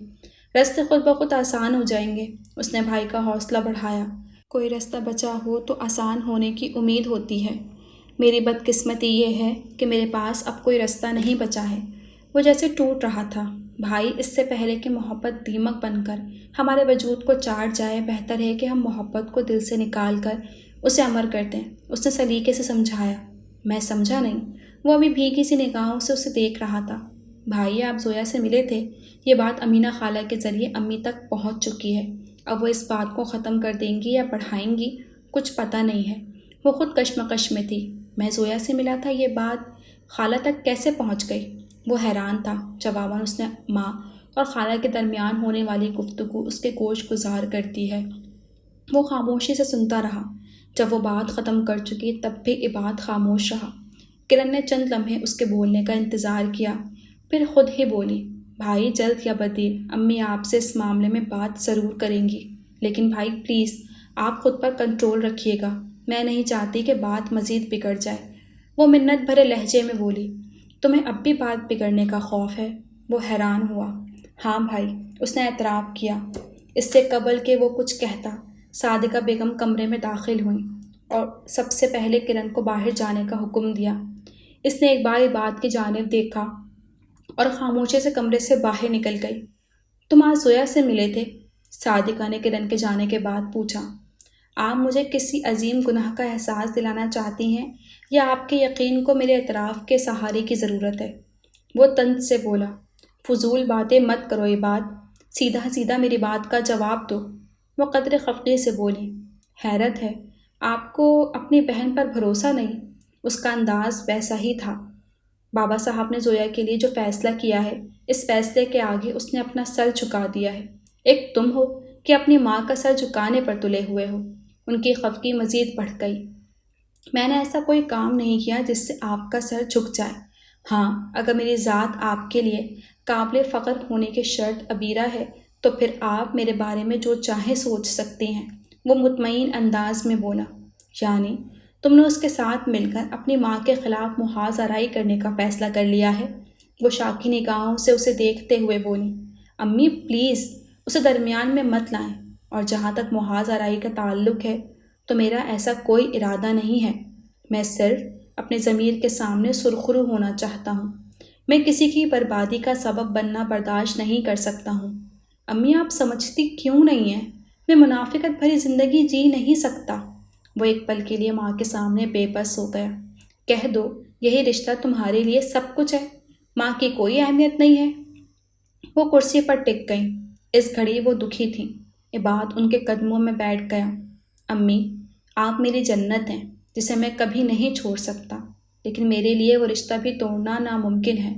راستے خود بخود آسان ہو جائیں گے۔ اس نے بھائی کا حوصلہ بڑھایا۔ کوئی راستہ بچا ہو تو آسان ہونے کی امید ہوتی ہے۔ میری بدقسمتی یہ ہے کہ میرے پاس اب کوئی راستہ نہیں بچا ہے۔ وہ جیسے ٹوٹ رہا تھا۔ بھائی، اس سے پہلے کہ محبت دیمک بن کر ہمارے وجود کو چاٹ جائے، بہتر ہے کہ ہم محبت کو دل سے نکال کر اسے امر کر دیں۔ اس نے سلیقے سے سمجھایا۔ میں سمجھا نہیں۔ وہ ابھی بھیگی سی نگاہوں سے اسے دیکھ رہا تھا۔ بھائی، آپ زویا سے ملے تھے؟ یہ بات امینہ خالہ کے ذریعے امی تک پہنچ چکی ہے۔ اب وہ اس بات کو ختم کر دیں گی یا بڑھائیں گی، کچھ پتہ نہیں ہے۔ وہ خود کشمکش میں تھی۔ میں زویا سے ملا تھا، یہ بات خالہ تک کیسے پہنچ گئی؟ وہ حیران تھا۔ جواباً اس نے ماں اور خالہ کے درمیان ہونے والی گفتگو اس کے گوش گزار کرتی ہے۔ وہ خاموشی سے سنتا رہا۔ جب وہ بات ختم کر چکی تب بھی عباد خاموش رہا۔ کرن نے چند لمحے اس کے بولنے کا انتظار کیا، پھر خود ہی بولی، بھائی، جلد یا بدیر امی آپ سے اس معاملے میں بات ضرور کریں گی، لیکن بھائی پلیز آپ خود پر کنٹرول رکھیے گا، میں نہیں چاہتی کہ بات مزید بگڑ جائے۔ وہ منت بھرے لہجے میں بولی، تمہیں اب بھی بات بگڑنے کا خوف ہے؟ وہ حیران ہوا۔ ہاں بھائی، اس نے اعتراف کیا۔ اس سے قبل کہ وہ کچھ کہتا، صادقہ بیگم کمرے میں داخل ہوئیں اور سب سے پہلے کرن کو باہر جانے کا حکم دیا۔ اس نے ایک بار عباد کی جانب دیکھا اور خاموشی سے کمرے سے باہر نکل گئی۔ تم آج زویا سے ملے تھے؟ صادقہ نے کرن کے جانے کے بعد پوچھا۔ آپ مجھے کسی عظیم گناہ کا احساس دلانا چاہتی ہیں یا آپ کے یقین کو میرے اعتراف کے سہارے کی ضرورت ہے؟ وہ طنز سے بولا۔ فضول باتیں مت کرو عباد، سیدھا سیدھا میری بات کا جواب دو۔ وہ قدرے خفگی سے بولی۔ حیرت ہے، آپ کو اپنی بہن پر بھروسہ نہیں؟ اس کا انداز ویسا ہی تھا۔ بابا صاحب نے زویا کے لیے جو فیصلہ کیا ہے، اس فیصلے کے آگے اس نے اپنا سر جھکا دیا ہے۔ ایک تم ہو کہ اپنی ماں کا سر جھکانے پر تلے ہوئے ہو۔ ان کی خفگی مزید بڑھ گئی۔ میں نے ایسا کوئی کام نہیں کیا جس سے آپ کا سر جھک جائے۔ ہاں، اگر میری ذات آپ کے لیے قابل فخر ہونے کی شرط عبیرہ ہے تو پھر آپ میرے بارے میں جو چاہے سوچ سکتے ہیں۔ وہ مطمئن انداز میں بولا۔ یعنی تم نے اس کے ساتھ مل کر اپنی ماں کے خلاف محاذ آرائی کرنے کا فیصلہ کر لیا ہے؟ وہ شاکی نگاہوں سے اسے دیکھتے ہوئے بولی۔ امی پلیز اسے درمیان میں مت لائیں، اور جہاں تک محاذ آرائی کا تعلق ہے تو میرا ایسا کوئی ارادہ نہیں ہے۔ میں صرف اپنے ضمیر کے سامنے سرخرو ہونا چاہتا ہوں۔ میں کسی کی بربادی کا سبب بننا برداشت نہیں کر سکتا ہوں۔ امی آپ سمجھتی کیوں نہیں ہیں؟ میں منافقت بھری زندگی جی نہیں سکتا۔ وہ ایک پل کے لیے ماں کے سامنے بے بس ہو گیا۔ کہہ دو یہی رشتہ تمہارے لیے سب کچھ ہے، ماں کی کوئی اہمیت نہیں ہے۔ وہ کرسی پر ٹک گئیں۔ اس گھڑی وہ دکھی تھیں۔ عباد ان کے قدموں میں بیٹھ گیا۔ امی، آپ میری جنت ہیں جسے میں کبھی نہیں چھوڑ سکتا، لیکن میرے لیے وہ رشتہ بھی توڑنا ناممکن ہے۔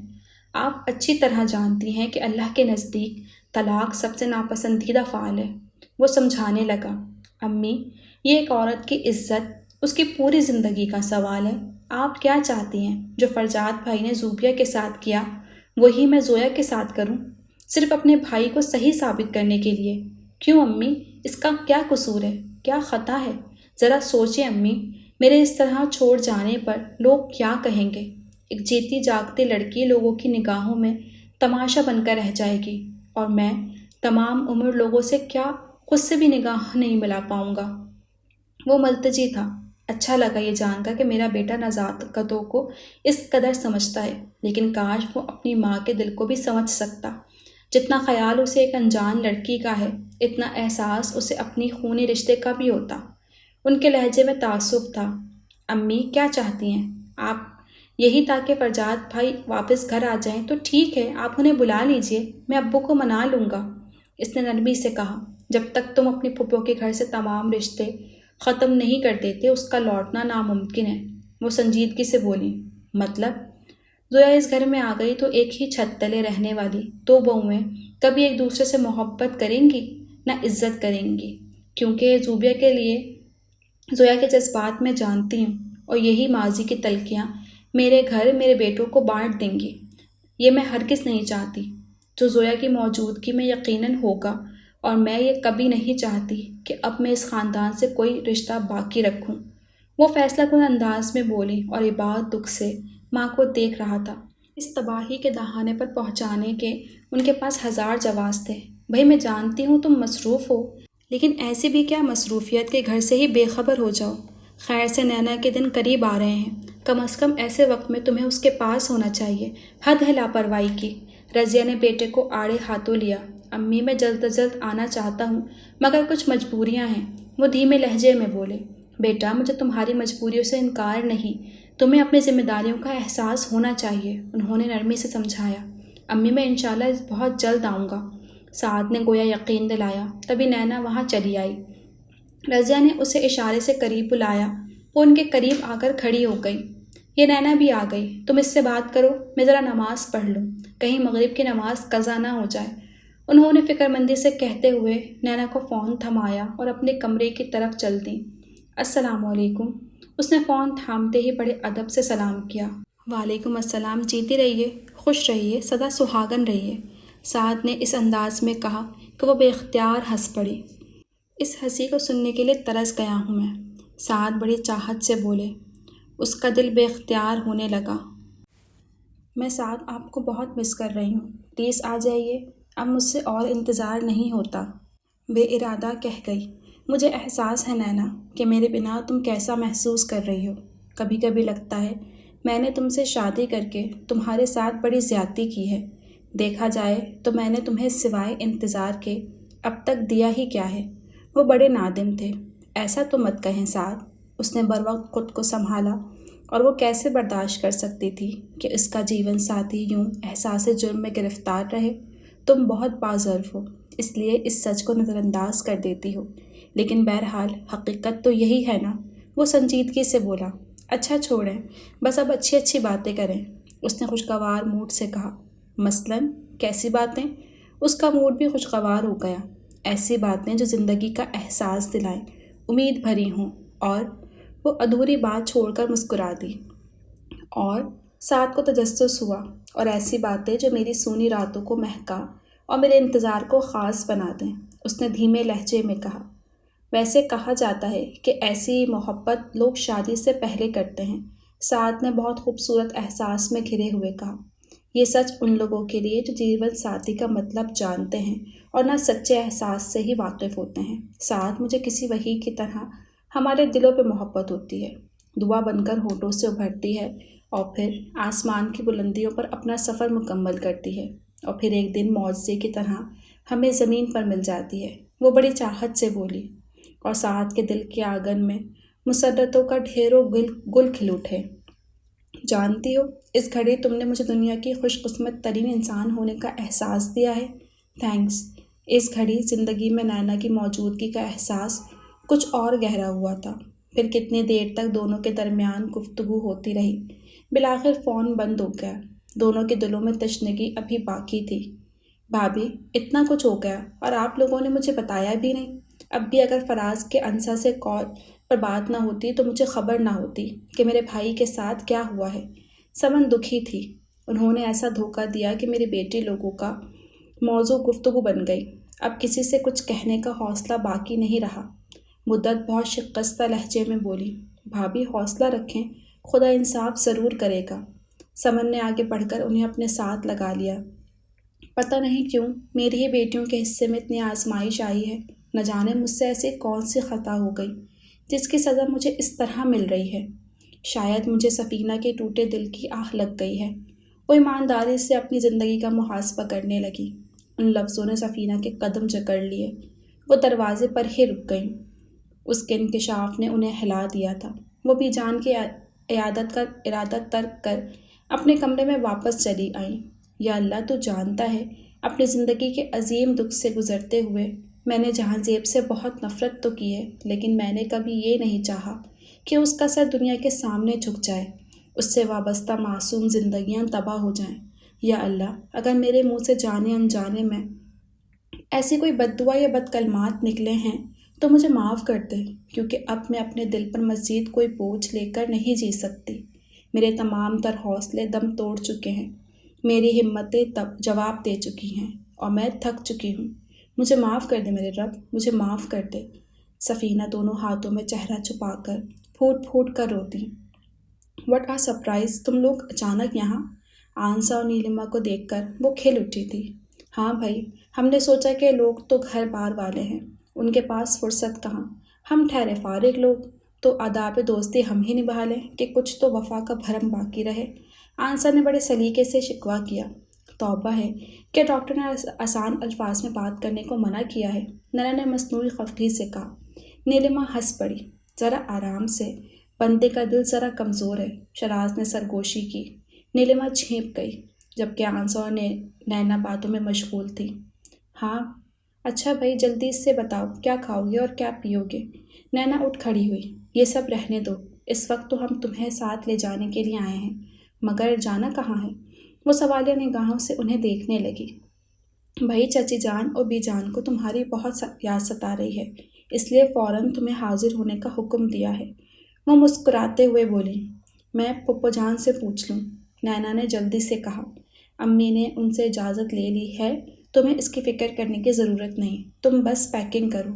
آپ اچھی طرح جانتی ہیں کہ اللہ کے نزدیک طلاق سب سے ناپسندیدہ فعل ہے۔ وہ سمجھانے لگا۔ امی، یہ ایک عورت کی عزت، اس کی پوری زندگی کا سوال ہے۔ آپ کیا چاہتی ہیں جو فرجاد بھائی نے زوبیہ کے ساتھ کیا وہی میں زویا کے ساتھ کروں، صرف اپنے بھائی کو صحیح ثابت کرنے کے لیے؟ کیوں امی؟ اس کا کیا قصور ہے؟ کیا خطا ہے؟ ذرا سوچیں امی، میرے اس طرح چھوڑ جانے پر لوگ کیا کہیں گے؟ ایک جیتی جاگتی لڑکی لوگوں کی نگاہوں میں تماشا بن کر رہ جائے گی، اور میں تمام عمر لوگوں سے کیا خود سے بھی نگاہ نہیں ملا پاؤں گا۔ وہ ملتجی تھا۔ اچھا لگا یہ جان کر کہ میرا بیٹا نزاکتوں کو اس قدر سمجھتا ہے، لیکن کاش وہ اپنی ماں کے دل کو بھی سمجھ سکتا۔ جتنا خیال اسے ایک انجان لڑکی کا ہے، اتنا احساس اسے اپنی خونی رشتے کا بھی ہوتا۔ ان کے لہجے میں تعصب تھا۔ امی کیا چاہتی ہیں آپ؟ یہی تاکہ فرجاد بھائی واپس گھر آ جائیں تو ٹھیک ہے، آپ انہیں بلا لیجئے، میں ابو کو منا لوں گا۔ اس نے نرمی سے کہا۔ جب تک تم اپنی پھپھو کے گھر سے تمام رشتے ختم نہیں کر دیتے اس کا لوٹنا ناممکن ہے۔ وہ سنجیدگی سے بولی۔ مطلب؟ زویا اس گھر میں آ گئی تو ایک ہی چھت تلے رہنے والی دو بہویں کبھی ایک دوسرے سے محبت کریں گی نہ عزت کریں گی، کیونکہ زوبیہ کے لیے زویا کے جذبات میں جانتی ہوں، اور یہی ماضی کی تلخیاں میرے گھر میرے بیٹوں کو بانٹ دیں گی۔ یہ میں ہرگز نہیں چاہتی۔ جو زویا کی موجودگی میں یقیناً ہوگا، اور میں یہ کبھی نہیں چاہتی کہ اب میں اس خاندان سے کوئی رشتہ باقی رکھوں۔ وہ فیصلہ کن انداز میں بولی اور عباد دکھ سے ماں کو دیکھ رہا تھا۔ اس تباہی کے دہانے پر پہنچانے کے ان کے پاس ہزار جواز تھے۔ بھائی میں جانتی ہوں تم مصروف ہو، لیکن ایسی بھی کیا مصروفیت کے گھر سے ہی بے خبر ہو جاؤ۔ خیر سے نینا کے دن قریب آ رہے ہیں، کم از کم ایسے وقت میں تمہیں اس کے پاس ہونا چاہیے۔ حد ہے لاپرواہی کی۔ رضیہ نے بیٹے کو آڑے ہاتھوں لیا۔ امی میں جلد از جلد آنا چاہتا ہوں، مگر کچھ مجبوریاں ہیں، وہ دھیمے لہجے میں بولے۔ بیٹا مجھے تمہاری مجبوریوں سے انکار نہیں، تمہیں اپنی ذمہ داریوں کا احساس ہونا چاہیے، انہوں نے نرمی سے سمجھایا۔ امی میں انشاءاللہ بہت جلد آؤں گا، سعد نے گویا یقین دلایا۔ تبھی نینا وہاں چلی آئی۔ رضیہ نے اسے اشارے سے قریب بلایا۔ وہ ان کے قریب آ کر کھڑی ہو گئی۔ یہ نینا بھی آ گئی۔ تم اس سے بات کرو، میں ذرا نماز پڑھ لوں، کہیں مغرب کی نماز قضا نہ ہو جائے، انہوں نے فکر مندی سے کہتے ہوئے نینا کو فون تھمایا اور اپنے کمرے کی طرف چل دیں۔ السلام علیکم، اس نے فون تھامتے ہی بڑے ادب سے سلام کیا۔ وعلیکم السلام، جیتی رہیے، خوش رہیے، سدا سہاگن رہیے، سعد نے اس انداز میں کہا کہ وہ بے اختیار ہنس پڑی۔ اس ہنسی کو سننے کے لیے ترس گیا ہوں میں، سعد بڑی چاہت سے بولے۔ اس کا دل بے اختیار ہونے لگا۔ میں سعد آپ کو بہت مس کر رہی ہوں، پلیز آ جائیے، اب مجھ سے اور انتظار نہیں ہوتا، بے ارادہ کہہ گئی۔ مجھے احساس ہے نینا کہ میرے بنا تم کیسا محسوس کر رہی ہو۔ کبھی کبھی لگتا ہے میں نے تم سے شادی کر کے تمہارے ساتھ بڑی زیادتی کی ہے۔ دیکھا جائے تو میں نے تمہیں سوائے انتظار کے اب تک دیا ہی کیا ہے۔ وہ بڑے نادم تھے۔ ایسا تو مت کہیں سعد، اس نے بروقت خود کو سنبھالا، اور وہ کیسے برداشت کر سکتی تھی کہ اس کا جیون ساتھی یوں احساس جرم میں گرفتار رہے۔ تم بہت باظرف ہو، اس لیے اس سچ کو نظر انداز کر دیتی ہو، لیکن بہرحال حقیقت تو یہی ہے نا، وہ سنجیدگی سے بولا۔ اچھا چھوڑیں، بس اب اچھی اچھی باتیں کریں، اس نے خوشگوار موڈ سے کہا۔ مثلاً کیسی باتیں؟ اس کا موڈ بھی خوشگوار ہو گیا۔ ایسی باتیں جو زندگی کا احساس دلائیں، امید بھری ہوں، اور وہ ادھوری بات چھوڑ کر مسکرا دی۔ اور سعد کو تجسس ہوا، اور ایسی باتیں جو میری سونی راتوں کو مہکا اور میرے انتظار کو خاص بنا دیں، اس نے دھیمے لہجے میں کہا۔ ویسے کہا جاتا ہے کہ ایسی محبت لوگ شادی سے پہلے کرتے ہیں، سعد نے بہت خوبصورت احساس میں گھرے ہوئے کہا۔ یہ سچ ان لوگوں کے لیے جو جیون ساتھی کا مطلب جانتے ہیں اور نہ سچے احساس سے ہی واقف ہوتے ہیں۔ سعد، مجھے کسی وحی کی طرح ہمارے دلوں پہ محبت ہوتی ہے، دعا بن کر ہونٹوں سے ابھرتی ہے، اور پھر آسمان کی بلندیوں پر اپنا سفر مکمل کرتی ہے، اور پھر ایک دن معجزے کی طرح ہمیں زمین پر مل جاتی ہے، وہ بڑی چاہت سے بولی۔ اور سعد کے دل کے آنگن میں مسرتوں کا ڈھیروں گل کھل اٹھے۔ جانتی ہو، اس گھڑی تم نے مجھے دنیا کی خوش قسمت ترین انسان ہونے کا احساس دیا ہے۔ تھینکس۔ اس گھڑی زندگی میں نینا کی موجودگی کا احساس کچھ اور گہرا ہوا تھا۔ پھر کتنی دیر تک دونوں کے درمیان گفتگو ہوتی رہی۔ بالآخر فون بند ہو گیا۔ دونوں کے دلوں میں تشنگی ابھی باقی تھی۔ بھابھی، اتنا کچھ ہو گیا اور آپ لوگوں نے مجھے بتایا بھی نہیں۔ اب بھی اگر فراز کے انسا سے کال پر بات نہ ہوتی تو مجھے خبر نہ ہوتی کہ میرے بھائی کے ساتھ کیا ہوا ہے۔ سمن دکھی تھی۔ انہوں نے ایسا دھوکہ دیا کہ میری بیٹی لوگوں کا موضوع گفتگو بن گئی۔ اب کسی سے کچھ کہنے کا حوصلہ باقی نہیں رہا۔ مدت بہت شکستہ لہجے میں بولی۔ بھابھی حوصلہ رکھیں، خدا انصاف ضرور کرے گا۔ سمن نے آگے بڑھ کر انہیں اپنے ساتھ لگا لیا۔ پتہ نہیں کیوں میری ہی بیٹیوں کے حصے میں اتنی آزمائش آئی ہے، نہ جانے مجھ سے ایسی کون سی خطا ہو گئی جس کی سزا مجھے اس طرح مل رہی ہے۔ شاید مجھے سفینہ کے ٹوٹے دل کی آہ لگ گئی ہے۔ وہ ایمانداری سے اپنی زندگی کا محاسبہ کرنے لگی۔ ان لفظوں نے سفینہ کے قدم جکڑ لیے۔ وہ دروازے پر ہی رک گئیں۔ اس کے انکشاف نے انہیں ہلا دیا تھا۔ وہ بھی جان کی عیادت کا ارادہ ترک کر اپنے کمرے میں واپس چلی آئیں۔ یا اللہ، تو جانتا ہے اپنی زندگی کے عظیم دکھ سے گزرتے ہوئے میں نے جہاں زیب سے بہت نفرت تو کی ہے، لیکن میں نے کبھی یہ نہیں چاہا کہ اس کا سر دنیا کے سامنے جھک جائے، اس سے وابستہ معصوم زندگیاں تباہ ہو جائیں۔ یا اللہ، اگر میرے منہ سے جانے انجانے میں ایسی کوئی بد دعا یا بد کلمات نکلے ہیں تو مجھے معاف کر دے، کیونکہ اب میں اپنے دل پر مزید کوئی بوجھ لے کر نہیں جی سکتی۔ میرے تمام تر حوصلے دم توڑ چکے ہیں، میری ہمتیں جواب دے چکی ہیں اور میں تھک چکی ہوں۔ مجھے معاف کر دے میرے رب، مجھے معاف کر دے۔ سفینہ دونوں ہاتھوں میں چہرہ چھپا کر پھوٹ پھوٹ کر روتی۔ وٹ آ سرپرائز، تم لوگ اچانک یہاں؟ آنسا اور نیلما کو دیکھ کر وہ کھل اٹھی تھی۔ ہاں بھائی، ہم نے سوچا کہ لوگ تو گھر بار والے ہیں، ان کے پاس فرصت کہاں، ہم ٹھہرے فارغ لوگ، تو آداب دوستی ہم ہی نبھا لیں کہ کچھ تو وفا کا بھرم باقی رہے۔ آنسا نے بڑے سلیقے سے شکوہ کیا۔ توبہ ہے کہ ڈاکٹر نے آسان الفاظ میں بات کرنے کو منع کیا ہے، نینا نے مصنوعی خفگی سے کہا۔ نیلما ہنس پڑی۔ ذرا آرام سے، بندے کا دل ذرا کمزور ہے، شراز نے سرگوشی کی۔ نیلما چھینپ گئی، جبکہ آنسا اور نینا باتوں میں مشغول تھی۔ ہاں اچھا بھائی، جلدی سے بتاؤ کیا کھاؤ گے اور کیا پیو گے؟ نینا اٹھ کھڑی ہوئی۔ یہ سب رہنے دو، اس وقت تو ہم تمہیں ساتھ لے جانے کے لیے آئے ہیں، مگر جانا کہاں ہے؟ وہ سوالیہ نگاہوں سے انہیں دیکھنے لگی۔ بھائی چچی جان اور بی جان کو تمہاری بہت یاد ستا رہی ہے، اس لیے فوراً تمہیں حاضر ہونے کا حکم دیا ہے۔ وہ مسکراتے ہوئے بولی۔ میں پھپھو جان سے پوچھ لوں؟ نینا نے جلدی سے کہا۔ امی نے ان سے اجازت لے لی ہے، تمہیں اس کی فکر کرنے کی ضرورت نہیں، تم بس پیکنگ کرو،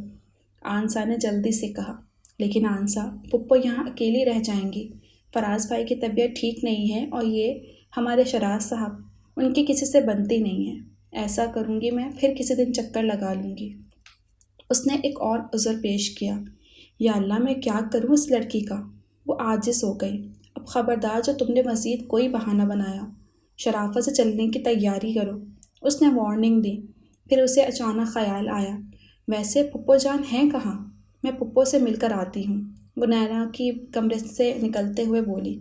آنسا نے جلدی سے کہا۔ لیکن آنسا، پھپھو یہاں اکیلی رہ جائیں گی، فراز بھائی کی طبیعت ٹھیک نہیں ہے اور یہ ہمارے شراز صاحب، ان کی کسی سے بنتی نہیں ہے۔ ایسا کروں گی میں، پھر کسی دن چکر لگا لوں گی۔ اس نے ایک اور عذر پیش کیا۔ یا اللہ، میں کیا کروں اس لڑکی کا؟ وہ عاجز ہو گئی۔ اب خبردار جو تم نے مزید کوئی بہانہ بنایا، شرافت سے چلنے کی تیاری کرو، اس نے وارننگ دی۔ پھر اسے اچانک خیال آیا، ویسے پھپھو جان ہیں کہاں؟ میں پھپھو سے مل کر آتی ہوں، وہ نینا کی کمرے سے نکلتے ہوئے بولی۔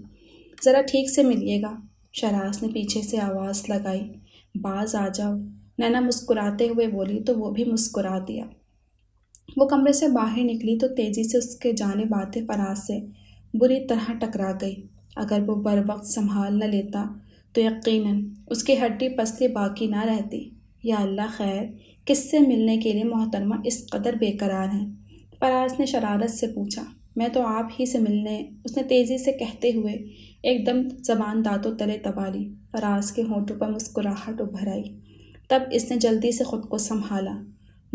ذرا ٹھیک سے ملیے گا، شراز نے پیچھے سے آواز لگائی۔ باز آ جاؤ، نینا مسکراتے ہوئے بولی تو وہ بھی مسکرا دیا۔ وہ کمرے سے باہر نکلی تو تیزی سے اس کے جانب آتے فراز سے بری طرح ٹکرا گئی۔ اگر وہ بر وقت سنبھال نہ لیتا تو یقیناً اس کی ہڈی پسلی باقی نہ رہتی۔ یا اللہ خیر، کس سے ملنے کے لیے محترمہ اس قدر بے قرار ہیں؟ فراز نے شرارت سے پوچھا۔ میں تو آپ ہی سے ملنے، اس نے تیزی سے کہتے ہوئے ایک دم زبان دانتوں تلے دبا لی۔ فراز کے ہونٹوں پر مسکراہٹ ابھر آئی۔ تب اس نے جلدی سے خود کو سنبھالا۔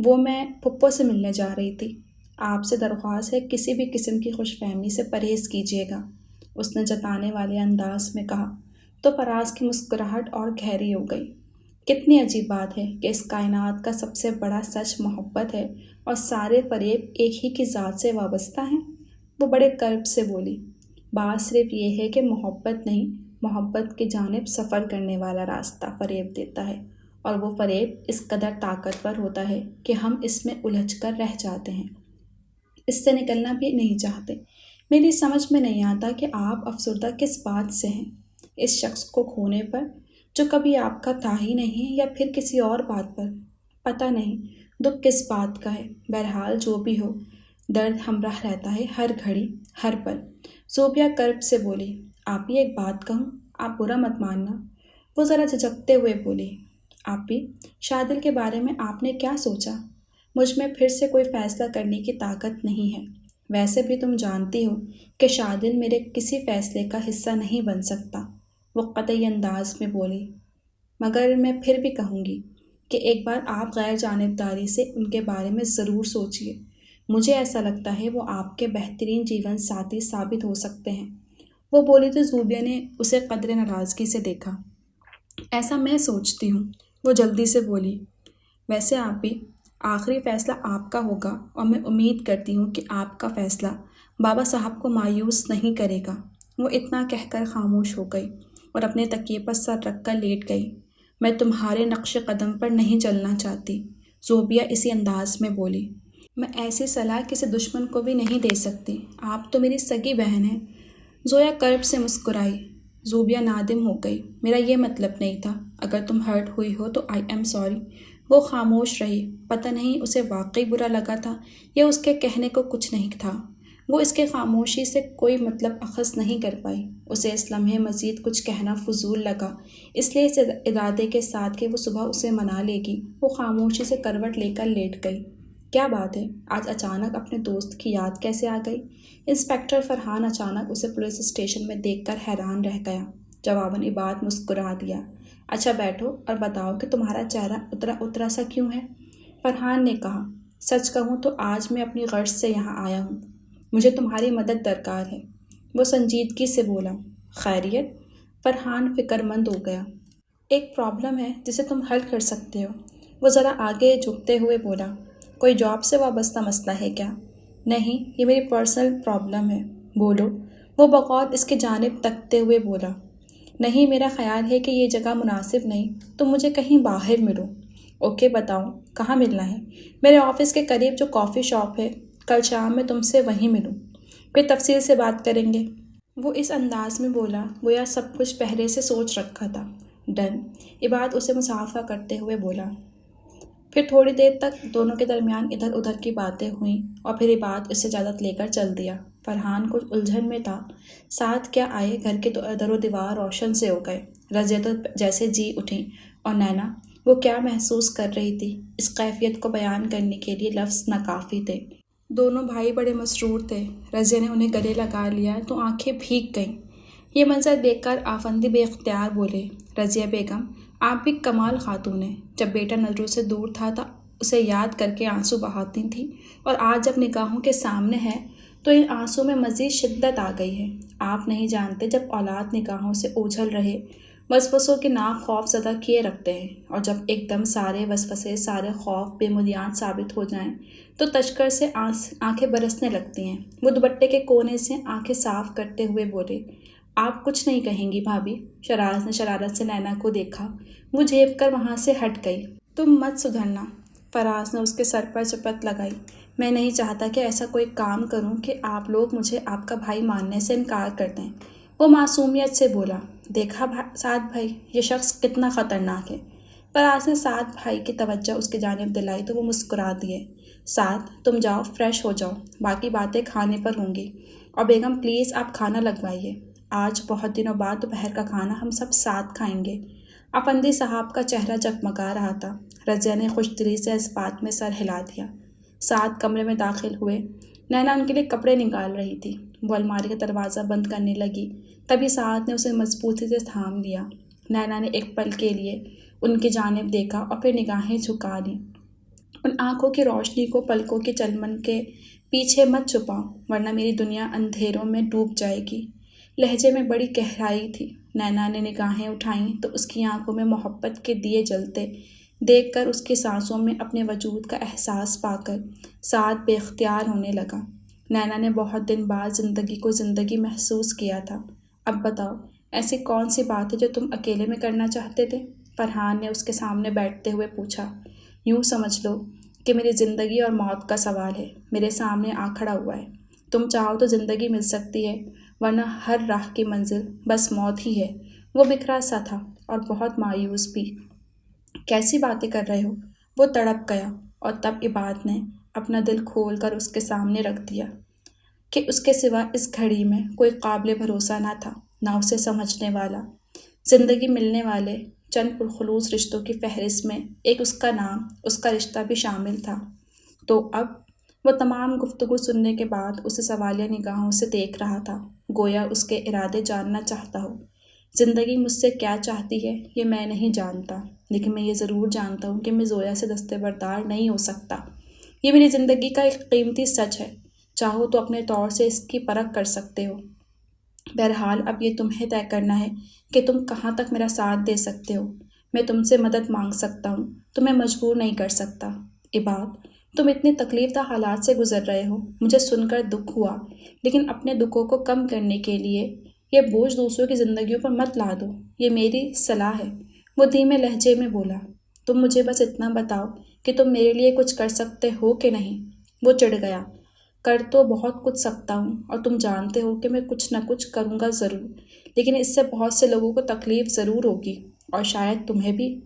وہ میں پھپھو سے ملنے جا رہی تھی، آپ سے درخواست ہے کسی بھی قسم کی خوش فہمی سے پرہیز کیجیے گا، اس نے جتانے والے انداز میں کہا۔ تو فراز کی مسکراہٹ اور گہری ہو گئی۔ کتنی عجیب بات ہے کہ اس کائنات کا سب سے بڑا سچ محبت ہے اور سارے فریب ایک ہی کی ذات سے وابستہ ہیں، وہ بڑے کرب سے بولی۔ بات صرف یہ ہے کہ محبت نہیں، محبت کی جانب سفر کرنے والا راستہ فریب دیتا ہے، اور وہ فریب اس قدر طاقتور ہوتا ہے کہ ہم اس میں الجھ کر رہ جاتے ہیں، اس سے نکلنا بھی نہیں چاہتے۔ میری سمجھ میں نہیں آتا کہ آپ افسردہ کس بات سے ہیں، اس شخص کو کھونے پر جو کبھی آپ کا تھا ہی نہیں، یا پھر کسی اور بات پر؟ پتہ نہیں دکھ کس بات کا ہے، بہرحال جو بھی ہو، درد ہمراہ رہتا ہے ہر گھڑی ہر پل۔ زوبیہ کرب سے بولی۔ آپ ہی ایک بات کہوں، آپ برا مت ماننا، وہ ذرا جھجکتے ہوئے بولی۔ آپ ہی، شادل کے بارے میں آپ نے کیا سوچا؟ مجھ میں پھر سے کوئی فیصلہ کرنے کی طاقت نہیں ہے، ویسے بھی تم جانتی ہو کہ شادل میرے کسی فیصلے کا حصہ نہیں بن سکتا، وہ قطعی انداز میں بولی۔ مگر میں پھر بھی کہوں گی کہ ایک بار آپ غیر جانبداری سے ان کے بارے میں ضرور سوچئے، مجھے ایسا لگتا ہے وہ آپ کے بہترین جیون ساتھی ثابت ہو سکتے ہیں، وہ بولی تو زوبیہ نے اسے قدر ناراضگی سے دیکھا۔ ایسا میں سوچتی ہوں، وہ جلدی سے بولی۔ ویسے آپ بھی، آخری فیصلہ آپ کا ہوگا اور میں امید کرتی ہوں کہ آپ کا فیصلہ بابا صاحب کو مایوس نہیں کرے گا۔ وہ اتنا کہہ کر خاموش ہو گئی اور اپنے تکیے پر سر رکھ کر لیٹ گئی۔ میں تمہارے نقش قدم پر نہیں چلنا چاہتی، زوبیہ اسی انداز میں بولی۔ میں ایسی صلاح کسی دشمن کو بھی نہیں دے سکتی، آپ تو میری سگی بہن ہیں، زویا کرب سے مسکرائی۔ زوبیہ نادم ہو گئی۔ میرا یہ مطلب نہیں تھا، اگر تم ہرٹ ہوئی ہو تو آئی ایم سوری۔ وہ خاموش رہی، پتہ نہیں اسے واقعی برا لگا تھا یا اس کے کہنے کو کچھ نہیں تھا۔ وہ اس کے خاموشی سے کوئی مطلب اخذ نہیں کر پائی۔ اسے اس لمحے مزید کچھ کہنا فضول لگا، اس لیے اس ارادے کے ساتھ کہ وہ صبح اسے منا لے گی، وہ خاموشی سے کروٹ لے کر لیٹ گئی۔ کیا بات ہے؟ آج اچانک اپنے دوست کی یاد کیسے آ گئی؟ انسپکٹر فرحان اچانک اسے پولیس اسٹیشن میں دیکھ کر حیران رہ گیا۔ جواباً عباد مسکرا دیا۔ اچھا بیٹھو اور بتاؤ کہ تمہارا چہرہ اترا اترا سا کیوں ہے؟ فرحان نے کہا، سچ کہوں تو آج میں اپنی غرض سے یہاں آیا ہوں۔ مجھے تمہاری مدد درکار ہے۔ وہ سنجیدگی سے بولا۔ خیریت؟ فرحان فکر مند ہو گیا۔ ایک پرابلم ہے جسے تم حل کر سکتے ہو۔ وہ ذرا آگے جھکتے ہوئے بولا۔ کوئی جاب سے وابستہ مسئلہ ہے کیا؟ نہیں، یہ میری پرسنل پرابلم ہے۔ بولو۔ وہ بغور اس کی جانب تکتے ہوئے بولا۔ نہیں، میرا خیال ہے کہ یہ جگہ مناسب نہیں، تم مجھے کہیں باہر ملو۔ اوکے، بتاؤ کہاں ملنا ہے؟ میرے آفس کے قریب جو کافی شاپ ہے، کل شام میں تم سے وہیں ملوں، پھر تفصیل سے بات کریں گے۔ وہ اس انداز میں بولا گویا سب کچھ پہلے سے سوچ رکھا تھا۔ ڈن۔ عباد اسے مصافحہ کرتے ہوئے بولا۔ پھر تھوڑی دیر تک دونوں کے درمیان ادھر ادھر کی باتیں ہوئیں اور پھر عباد اس سے اجازت لے کر چل دیا۔ فرحان کچھ الجھن میں تھا۔ ساتھ کیا آئے گھر کے در و دیوار روشن سے ہو گئے۔ رضیہ تو جیسے جی اٹھیں، اور نینا، وہ کیا محسوس کر رہی تھی، اس کیفیت کو بیان کرنے کے لیے لفظ ناکافی تھے۔ دونوں بھائی بڑے مسرور تھے۔ رضیہ نے انہیں گلے لگا لیا تو آنکھیں بھیگ گئیں۔ یہ منظر دیکھ کر آفندی بے اختیار بولے، رضیہ بیگم، آپ بھی کمال خاتون ہیں۔ جب بیٹا نظروں سے دور تھا اسے یاد کر کے آنسو بہاتی تھیں، اور آج جب نگاہوں کے سامنے ہے تو ان آنسوں میں مزید شدت آ گئی ہے۔ آپ نہیں جانتے جب اولاد نگاہوں سے اوجھل رہے وسوسوں کے ناک خوف زدہ کیے رکھتے ہیں، اور جب ایک دم سارے وسوسے، سارے خوف بے بنیاد ثابت ہو جائیں تو تشکر سے آنکھیں برسنے لگتی ہیں۔ وہ دوپٹے کے کونے سے آنکھیں صاف کرتے ہوئے بولے، آپ کچھ نہیں کہیں گی بھابھی؟ شراز نے شرارت سے نینا کو دیکھا۔ وہ جھیپ کر وہاں سے ہٹ گئی۔ تم مت سدھرنا۔ فراز نے اس کے سر پر چپت لگائی۔ میں نہیں چاہتا کہ ایسا کوئی کام کروں کہ آپ لوگ مجھے آپ کا بھائی ماننے سے انکار کر دیں۔ وہ معصومیت سے بولا۔ دیکھا سعد بھائی، یہ شخص کتنا خطرناک ہے۔ فراز نے سعد بھائی کی توجہ اس کی جانب دلائی تو وہ مسکرا دیے۔ سعد، تم جاؤ فریش ہو جاؤ، باقی باتیں کھانے پر ہوں گی۔ اور بیگم پلیز آپ کھانا لگوائیے، آج بہت دنوں بعد دوپہر کا کھانا ہم سب ساتھ کھائیں گے۔ افندی صاحب کا چہرہ جگمگا رہا تھا۔ رضیہ نے خوش دلی سے اس بات میں سر ہلا دیا۔ سعد کمرے میں داخل ہوئے۔ نینا ان کے لیے کپڑے نکال رہی تھی۔ وہ الماری کا دروازہ بند کرنے لگی، تبھی سعد نے اسے مضبوطی سے تھام لیا۔ نینا نے ایک پل کے لیے ان کی جانب دیکھا اور پھر نگاہیں جھکا لیں۔ ان آنکھوں کی روشنی کو پلکوں کے چلمن کے پیچھے مت چھپاؤ، ورنہ میری دنیا اندھیروں میں ڈوب جائے گی۔ لہجے میں بڑی گہرائی تھی۔ نینا نے نگاہیں اٹھائیں تو اس کی آنکھوں میں محبت کے دیے جلتے دیکھ کر اس کی سانسوں میں اپنے وجود کا احساس پا کر سعد بے اختیار ہونے لگا۔ نینا نے بہت دن بعد زندگی کو زندگی محسوس کیا تھا۔ اب بتاؤ، ایسی کون سی بات ہے جو تم اکیلے میں کرنا چاہتے تھے؟ فرحان نے اس کے سامنے بیٹھتے ہوئے پوچھا۔ یوں سمجھ لو کہ میری زندگی اور موت کا سوال ہے، میرے سامنے آ کھڑا ہوا ہے۔ تم چاہو تو زندگی مل سکتی ہے، ورنہ ہر راہ کی منزل بس موت ہی ہے۔ وہ بکھرا سا تھا اور بہت مایوس بھی۔ کیسی باتیں کر رہے ہو؟ وہ تڑپ گیا، اور تب عباد نے اپنا دل کھول کر اس کے سامنے رکھ دیا کہ اس کے سوا اس گھڑی میں کوئی قابل بھروسہ نہ تھا، نہ اسے سمجھنے والا۔ زندگی ملنے والے چند پرخلوص رشتوں کی فہرست میں ایک اس کا نام، اس کا رشتہ بھی شامل تھا۔ تو اب وہ تمام گفتگو سننے کے بعد اسے سوالیہ نگاہوں سے دیکھ رہا تھا، گویا اس کے ارادے جاننا چاہتا ہو۔ زندگی مجھ سے کیا چاہتی ہے یہ میں نہیں جانتا، لیکن میں یہ ضرور جانتا ہوں کہ میں زویا سے دستبردار نہیں ہو سکتا۔ یہ میری زندگی کا ایک قیمتی سچ ہے، چاہو تو اپنے طور سے اس کی پرکھ کر سکتے ہو۔ بہرحال اب یہ تمہیں طے کرنا ہے کہ تم کہاں تک میرا ساتھ دے سکتے ہو۔ میں تم سے مدد مانگ سکتا ہوں، تمہیں مجبور نہیں کر سکتا۔ عباد، تم اتنی تکلیف دہ حالات سے گزر رہے ہو، مجھے سن کر دکھ ہوا، لیکن اپنے دکھوں کو کم کرنے کے لیے یہ بوجھ دوسروں کی زندگیوں پر مت لا دو، یہ میری صلاح ہے۔ وہ دھیمے لہجے میں بولا۔ تم مجھے بس اتنا بتاؤ کہ تم میرے لیے کچھ کر سکتے ہو کہ نہیں۔ وہ چڑھ گیا۔ کر تو بہت کچھ سکتا ہوں، اور تم جانتے ہو کہ میں کچھ نہ کچھ کروں گا ضرور، لیکن اس سے بہت سے لوگوں کو تکلیف ضرور ہوگی، اور شاید تمہیں بھی۔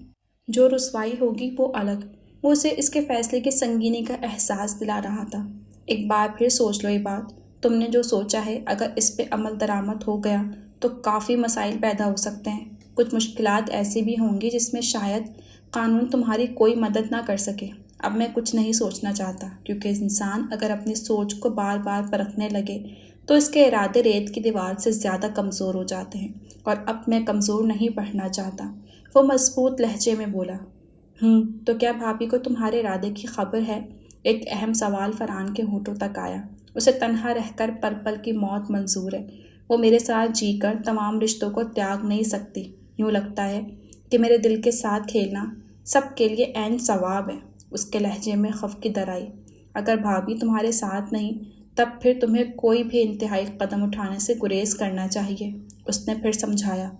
جو رسوائی ہوگی وہ الگ۔ وہ اسے اس کے فیصلے کی سنگینی کا احساس دلا رہا تھا۔ ایک بار پھر سوچ لو یہ بات، تم نے جو سوچا ہے اگر اس پہ عمل درآمد ہو گیا تو کافی مسائل پیدا ہو سکتے ہیں۔ کچھ مشکلات ایسی بھی ہوں گی جس میں شاید قانون تمہاری کوئی مدد نہ کر سکے۔ اب میں کچھ نہیں سوچنا چاہتا، کیونکہ انسان اگر اپنی سوچ کو بار بار پرکھنے لگے تو اس کے ارادے ریت کی دیوار سے زیادہ کمزور ہو جاتے ہیں، اور اب میں کمزور نہیں پڑھنا چاہتا۔ وہ مضبوط لہجے میں بولا۔ تو کیا بھابھی کو تمہارے ارادے کی خبر ہے؟ ایک اہم سوال فرحان کے ہونٹوں تک آیا۔ اسے تنہا رہ کر پل پل کی موت منظور ہے۔ وہ میرے ساتھ جی کر تمام رشتوں کو تیاگ نہیں سکتی۔ یوں لگتا ہے کہ میرے دل کے ساتھ کھیلنا سب کے لیے عین ثواب ہے۔ اس کے لہجے میں خف کی در آئی۔ اگر بھابھی تمہارے ساتھ نہیں، تب پھر تمہیں کوئی بھی انتہائی قدم اٹھانے سے گریز کرنا چاہیے، اس نے پھر سمجھایا۔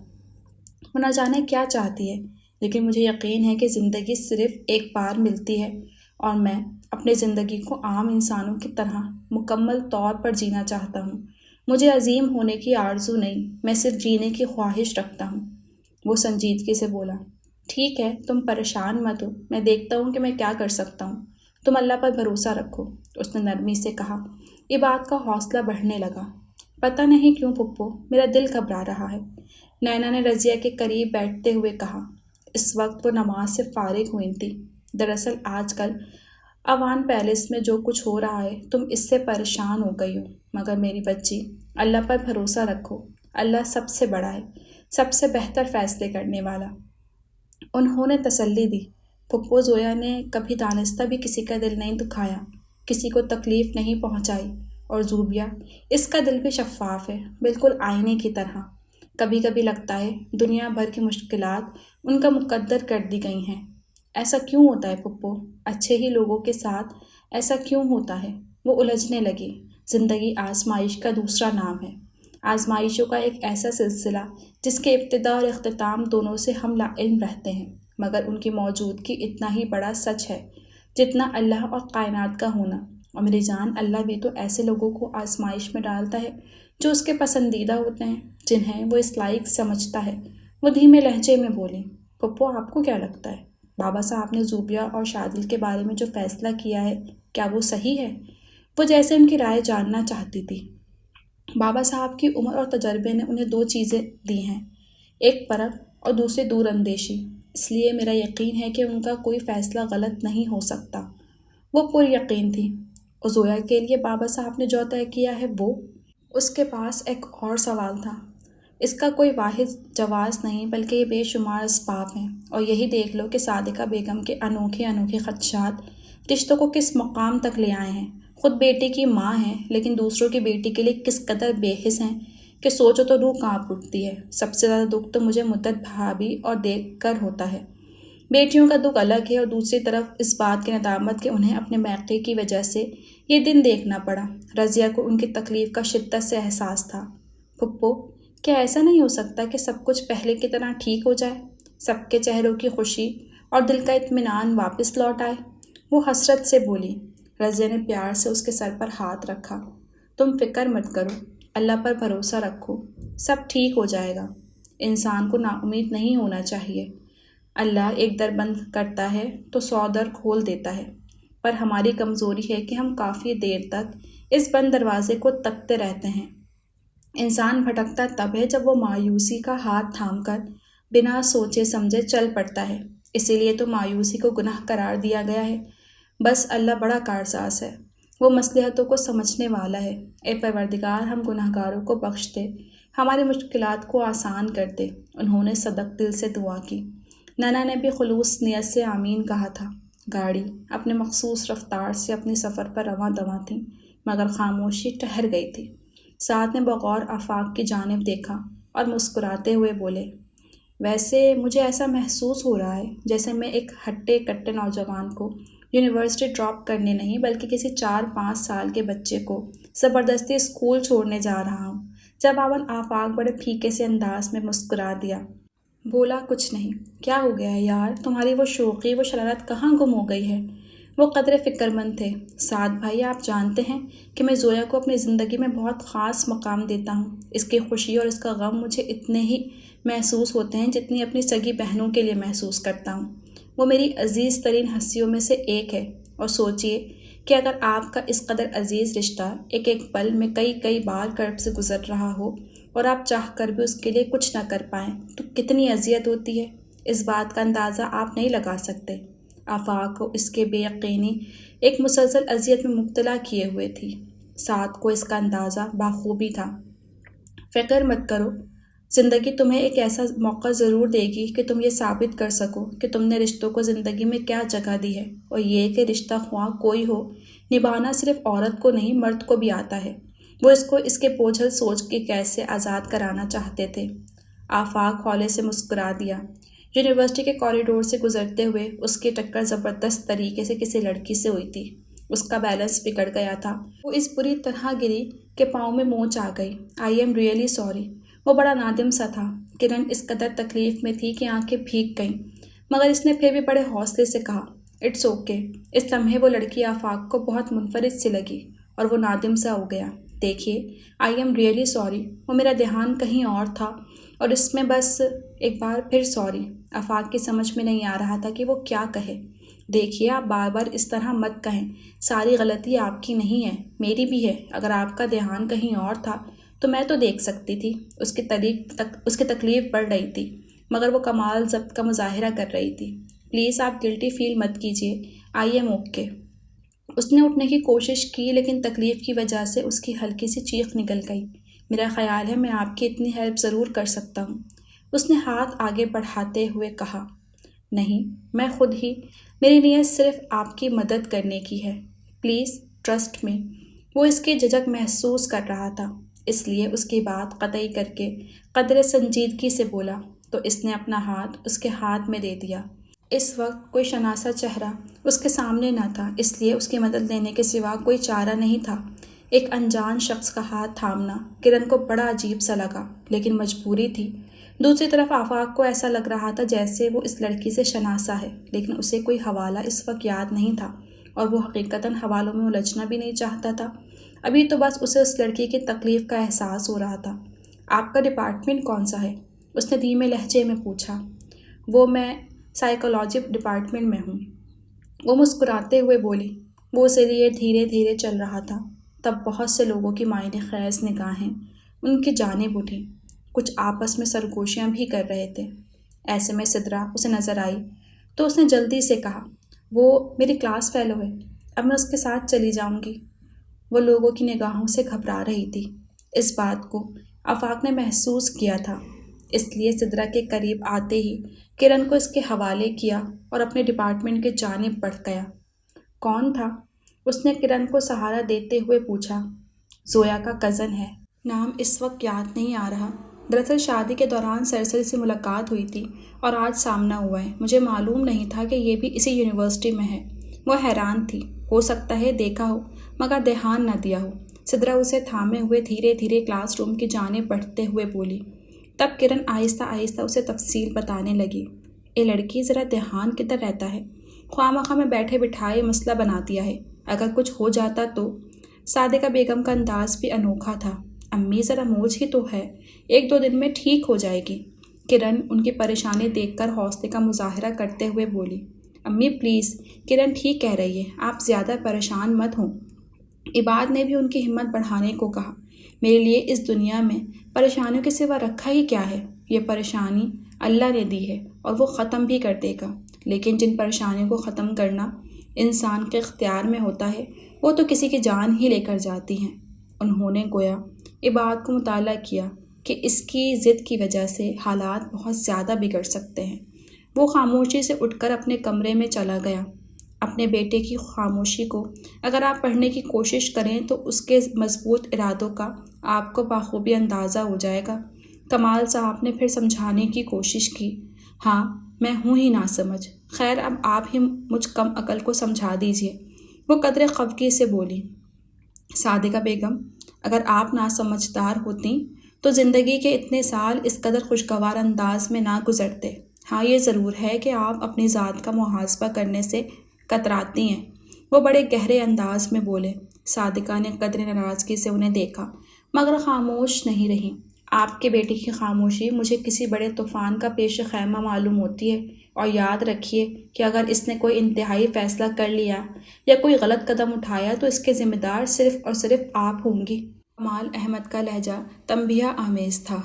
وہ نہ جانے کیا چاہتی ہے، لیکن مجھے یقین ہے کہ زندگی صرف ایک بار ملتی ہے، اور میں اپنی زندگی کو عام انسانوں کی طرح مکمل طور پر جینا چاہتا ہوں۔ مجھے عظیم ہونے کی آرزو نہیں، میں صرف جینے کی خواہش رکھتا ہوں۔ وہ سنجیدگی سے بولا۔ ٹھیک ہے، تم پریشان مت ہو، میں دیکھتا ہوں کہ میں کیا کر سکتا ہوں۔ تم اللہ پر بھروسہ رکھو، اس نے نرمی سے کہا۔ عباد کا حوصلہ بڑھنے لگا۔ پتہ نہیں کیوں پھپھو، میرا دل گھبرا رہا ہے، نینا نے رضیہ کے قریب بیٹھتے ہوئے کہا۔ اس وقت وہ نماز سے فارغ ہوئی تھی۔ دراصل آج کل اوان پیلس میں جو کچھ ہو رہا ہے، تم اس سے پریشان ہو گئی ہو، مگر میری بچی، اللہ پر بھروسہ رکھو، اللہ سب سے بڑا ہے، سب سے بہتر فیصلے کرنے والا۔ انہوں نے تسلی دی۔ پھپھو زویا نے کبھی دانستہ بھی کسی کا دل نہیں دکھایا، کسی کو تکلیف نہیں پہنچائی، اور زوبیا، اس کا دل بھی شفاف ہے، بالکل آئینے کی طرح۔ کبھی کبھی لگتا ہے دنیا بھر کی مشکلات ان کا مقدر کر دی گئی ہیں۔ ایسا کیوں ہوتا ہے پھپھو؟ اچھے ہی لوگوں کے ساتھ ایسا کیوں ہوتا ہے؟ وہ الجھنے لگی۔ زندگی آزمائش کا دوسرا نام ہے، آزمائشوں کا ایک ایسا سلسلہ جس کے ابتدا اور اختتام دونوں سے ہم لا علم رہتے ہیں، مگر ان کی موجودگی اتنا ہی بڑا سچ ہے جتنا اللہ اور کائنات کا ہونا۔ اور میری جان، اللہ بھی تو ایسے لوگوں کو آزمائش میں ڈالتا ہے جو اس کے پسندیدہ ہوتے ہیں، جنہیں وہ اس لائق سمجھتا ہے۔ وہ دھیمے لہجے میں بولی۔ پھپھو، آپ کو کیا لگتا ہے بابا صاحب نے زوبیا اور شادل کے بارے میں جو فیصلہ کیا ہے، کیا وہ صحیح ہے؟ وہ جیسے ان کی رائے جاننا چاہتی تھی۔ بابا صاحب کی عمر اور تجربے نے انہیں دو چیزیں دی ہیں، ایک پرکھ اور دوسری دور اندیشی، اس لیے میرا یقین ہے کہ ان کا کوئی فیصلہ غلط نہیں ہو سکتا۔ وہ پر یقین تھی۔ اور زویا کے لیے بابا صاحب نے جو طے کیا ہے وہ؟ اس کے پاس ایک اور سوال تھا۔ اس کا کوئی واحد جواز نہیں، بلکہ یہ بے شمار اسباب ہیں، اور یہی دیکھ لو کہ صادقہ بیگم کے انوکھے انوکھے خدشات رشتوں کو کس مقام تک لے آئے ہیں۔ خود بیٹی کی ماں ہیں، لیکن دوسروں کی بیٹی کے لیے کس قدر بے حس ہیں کہ سوچو تو روح کانپ اٹھتی ہے۔ سب سے زیادہ دکھ تو مجھے مدت بھابھی اور دیکھ کر ہوتا ہے۔ بیٹیوں کا دکھ الگ ہے، اور دوسری طرف اس بات کی ندامت کہ انہیں اپنے میقے کی وجہ سے یہ دن دیکھنا پڑا۔ رضیہ کو ان کی تکلیف کا شدت سے احساس تھا۔ پھپھو، کیا ایسا نہیں ہو سکتا کہ سب کچھ پہلے کی طرح ٹھیک ہو جائے، سب کے چہروں کی خوشی اور دل کا اطمینان واپس لوٹ آئے؟ وہ حسرت سے بولی۔ رضیہ نے پیار سے اس کے سر پر ہاتھ رکھا۔ تم فکر مت کرو، اللہ پر بھروسہ رکھو، سب ٹھیک ہو جائے گا۔ انسان کو نا امید نہیں ہونا چاہیے۔ اللہ ایک در بند کرتا ہے تو 100 در کھول دیتا ہے، پر ہماری کمزوری ہے کہ ہم کافی دیر تک اس بند دروازے کو تکتے رہتے ہیں۔ انسان بھٹکتا تب ہے جب وہ مایوسی کا ہاتھ تھام کر بنا سوچے سمجھے چل پڑتا ہے۔ اسی لیے تو مایوسی کو گناہ قرار دیا گیا ہے۔ بس اللہ بڑا کارساز ہے، وہ مصلحتوں کو سمجھنے والا ہے۔ اے پروردگار، ہم گناہ گاروں کو بخش دے، ہماری مشکلات کو آسان کر دے۔ انہوں نے صدق دل سے دعا کی۔ نانا نے بھی خلوص نیت سے آمین کہا تھا۔ گاڑی اپنے مخصوص رفتار سے اپنے سفر پر رواں دواں تھی، مگر خاموشی ٹھہر گئی تھی۔ سعد نے بغور آفاق کی جانب دیکھا اور مسکراتے ہوئے بولے، ویسے مجھے ایسا محسوس ہو رہا ہے جیسے میں ایک ہٹے کٹے نوجوان کو یونیورسٹی ڈراپ کرنے نہیں، بلکہ کسی 4-5 سال کے بچے کو زبردستی اسکول چھوڑنے جا رہا ہوں۔ جواباً آفاق بڑے پھیکے سے انداز میں مسکرا دیا۔ بولا، کچھ نہیں۔ کیا ہو گیا ہے یار، تمہاری وہ شوخی، وہ شرارت کہاں گم ہو گئی ہے؟ وہ قدرے فکر مند تھے۔ سعد بھائی، آپ جانتے ہیں کہ میں زویا کو اپنی زندگی میں بہت خاص مقام دیتا ہوں۔ اس کی خوشی اور اس کا غم مجھے اتنے ہی محسوس ہوتے ہیں جتنی اپنی سگی بہنوں کے لیے محسوس کرتا ہوں۔ وہ میری عزیز ترین ہستیوں میں سے ایک ہے، اور سوچئے کہ اگر آپ کا اس قدر عزیز رشتہ ایک ایک پل میں کئی بار کرب سے گزر رہا ہو اور آپ چاہ کر بھی اس کے لیے کچھ نہ کر پائیں تو کتنی اذیت ہوتی ہے۔ اس بات کا اندازہ آپ نہیں لگا سکتے۔ آفاق کو اس کے بے یقینی ایک مسلسل اذیت میں مبتلا کیے ہوئے تھی۔ سعد کو اس کا اندازہ بخوبی تھا۔ فکر مت کرو، زندگی تمہیں ایک ایسا موقع ضرور دے گی کہ تم یہ ثابت کر سکو کہ تم نے رشتوں کو زندگی میں کیا جگہ دی ہے، اور یہ کہ رشتہ خواہ کوئی ہو، نبھانا صرف عورت کو نہیں مرد کو بھی آتا ہے۔ وہ اس کو اس کے بوجھل سوچ کے کیسے آزاد کرانا چاہتے تھے۔ آفاق ہولے سے مسکرا دیا۔ یونیورسٹی کے کوریڈور سے گزرتے ہوئے اس کی ٹکر زبردست طریقے سے کسی لڑکی سے ہوئی تھی۔ اس کا بیلنس بگڑ گیا تھا۔ وہ اس بری طرح گری کہ پاؤں میں مونچھ آ گئی۔ I am really sorry. وہ بڑا نادم سا تھا۔ کرن اس قدر تکلیف میں تھی کہ آنکھیں بھیگ گئیں، مگر اس نے پھر بھی بڑے حوصلے سے کہا، اٹس اوکے۔ اس لمحے وہ لڑکی آفاق کو بہت منفرد سی لگی اور وہ نادم سا ہو گیا۔ دیکھیے، آئی ایم ریئلی سوری، وہ میرا دھیان کہیں اور تھا اور اس میں بس ایک بار پھر سوری۔ آفاق کی سمجھ میں نہیں آ رہا تھا کہ وہ کیا کہے۔ دیکھیے، آپ بار بار اس طرح مت کہیں، ساری غلطی آپ کی نہیں ہے، میری بھی ہے۔ اگر آپ کا دھیان کہیں اور تھا تو میں تو دیکھ سکتی تھی۔ اس کی تکلیف بڑھ رہی تھی، مگر وہ کمال ضبط کا مظاہرہ کر رہی تھی۔ پلیز آپ گلٹی فیل مت کیجیے، آئی ایم اوکے۔ اس نے اٹھنے کی کوشش کی، لیکن تکلیف کی وجہ سے اس کی ہلکی سی چیخ نکل گئی۔ میرا خیال ہے میں آپ کی اتنی ہیلپ ضرور کر سکتا ہوں۔ اس نے ہاتھ آگے بڑھاتے ہوئے کہا، نہیں، میں خود ہی، میری نیت صرف آپ کی مدد کرنے کی ہے، پلیز ٹرسٹ می۔ وہ اس کی جھجک محسوس کر رہا تھا، اس لیے اس کی بات قطعی کر کے قدرے سنجیدگی سے بولا تو اس نے اپنا ہاتھ اس کے ہاتھ میں دے دیا۔ اس وقت کوئی شناسا چہرہ اس کے سامنے نہ تھا، اس لیے اس کی مدد لینے کے سوا کوئی چارہ نہیں تھا۔ ایک انجان شخص کا ہاتھ تھامنا کرن کو بڑا عجیب سا لگا، لیکن مجبوری تھی۔ دوسری طرف آفاق کو ایسا لگ رہا تھا جیسے وہ اس لڑکی سے شناسا ہے، لیکن اسے کوئی حوالہ اس وقت یاد نہیں تھا اور وہ حقیقتاً حوالوں میں الجھنا بھی نہیں چاہتا تھا۔ ابھی تو بس اسے اس لڑکی کی تکلیف کا احساس ہو رہا تھا۔ آپ کا ڈپارٹمنٹ کون سا ہے؟ اس نے دھیمے لہجے میں پوچھا۔ میں سائیکالوجی ڈپارٹمنٹ میں ہوں، وہ مسکراتے ہوئے بولی۔ وہ اسے لیے دھیرے دھیرے چل رہا تھا۔ تب بہت سے لوگوں کی معنی خیز نگاہیں ان کی جانب اٹھیں، کچھ آپس میں سرگوشیاں بھی کر رہے تھے۔ ایسے میں سدرا اسے نظر آئی تو اس نے جلدی سے کہا، وہ میری کلاس فیلو ہے، اب میں اس کے ساتھ چلی جاؤں گی۔ وہ لوگوں کی نگاہوں سے گھبرا رہی تھی۔ اس بات کو آفاق نے محسوس کیا تھا، اس لیے سدرا کے قریب آتے ہی کرن کو اس کے حوالے کیا اور اپنے ڈپارٹمنٹ کی جانب بڑھ گیا۔ کون تھا؟ اس نے کرن کو سہارا دیتے ہوئے پوچھا۔ زویا کا کزن ہے، نام اس وقت یاد نہیں آ رہا۔ دراصل شادی کے دوران سرسری سے ملاقات ہوئی تھی اور آج سامنا ہوا ہے۔ مجھے معلوم نہیں تھا کہ یہ بھی اسی یونیورسٹی میں ہے۔ وہ حیران تھی، ہو سکتا ہے دیکھا ہو مگر دھیان نہ دیا ہو۔ سدرا اسے تھامے ہوئے دھیرے دھیرے کلاس روم کی جانب بڑھتے ہوئے بولی۔ تب کرن آہستہ آہستہ اسے تفصیل بتانے لگی۔ اے لڑکی، ذرا دھیان کدھر رہتا ہے؟ خواہ مخواہ میں بیٹھے بٹھائے مسئلہ بنا دیا ہے، اگر کچھ ہو جاتا تو۔ صادقہ بیگم کا انداز بھی انوکھا تھا۔ امی، ذرا موج ہی تو ہے، 1-2 دن میں ٹھیک ہو جائے گی۔ کرن ان کی پریشانی دیکھ کر حوصلے کا مظاہرہ کرتے ہوئے بولی۔ امی پلیز، کرن ٹھیک کہہ رہی ہے، آپ زیادہ پریشان مت ہوں۔ عباد نے بھی ان کی ہمت بڑھانے کو کہا۔ میرے لیے اس دنیا میں پریشانیوں کے سوا رکھا ہی کیا ہے؟ یہ پریشانی اللہ نے دی ہے اور وہ ختم بھی کر دے گا، لیکن جن پریشانیوں کو ختم کرنا انسان کے اختیار میں ہوتا ہے وہ تو کسی کی جان ہی لے کر جاتی ہیں۔ انہوں نے گویا عباد کو مطالعہ کیا کہ اس کی ضد کی وجہ سے حالات بہت زیادہ بگڑ سکتے ہیں۔ وہ خاموشی سے اٹھ کر اپنے کمرے میں چلا گیا۔ اپنے بیٹے کی خاموشی کو اگر آپ پڑھنے کی کوشش کریں تو اس کے مضبوط ارادوں کا آپ کو بخوبی اندازہ ہو جائے گا۔ کمال صاحب نے پھر سمجھانے کی کوشش کی۔ ہاں، میں ہوں ہی ناسمجھ، خیر اب آپ ہی مجھ کم عقل کو سمجھا دیجیے۔ وہ قدرے خفگی سے بولی۔ صادقہ بیگم، اگر آپ ناسمجھدار ہوتیں تو زندگی کے اتنے سال اس قدر خوشگوار انداز میں نہ گزرتے۔ ہاں، یہ ضرور ہے کہ آپ اپنی ذات کا محاسبہ کرنے سے کتراتی ہیں۔ وہ بڑے گہرے انداز میں بولے۔ صادقہ نے قدرے ناراضگی سے انہیں دیکھا مگر خاموش نہیں رہی۔ آپ کے بیٹے کی خاموشی مجھے کسی بڑے طوفان کا پیش خیمہ معلوم ہوتی ہے، اور یاد رکھیے کہ اگر اس نے کوئی انتہائی فیصلہ کر لیا یا کوئی غلط قدم اٹھایا تو اس کے ذمہ دار صرف اور صرف آپ ہوں گی۔ کمال احمد کا لہجہ تنبیہ آمیز تھا۔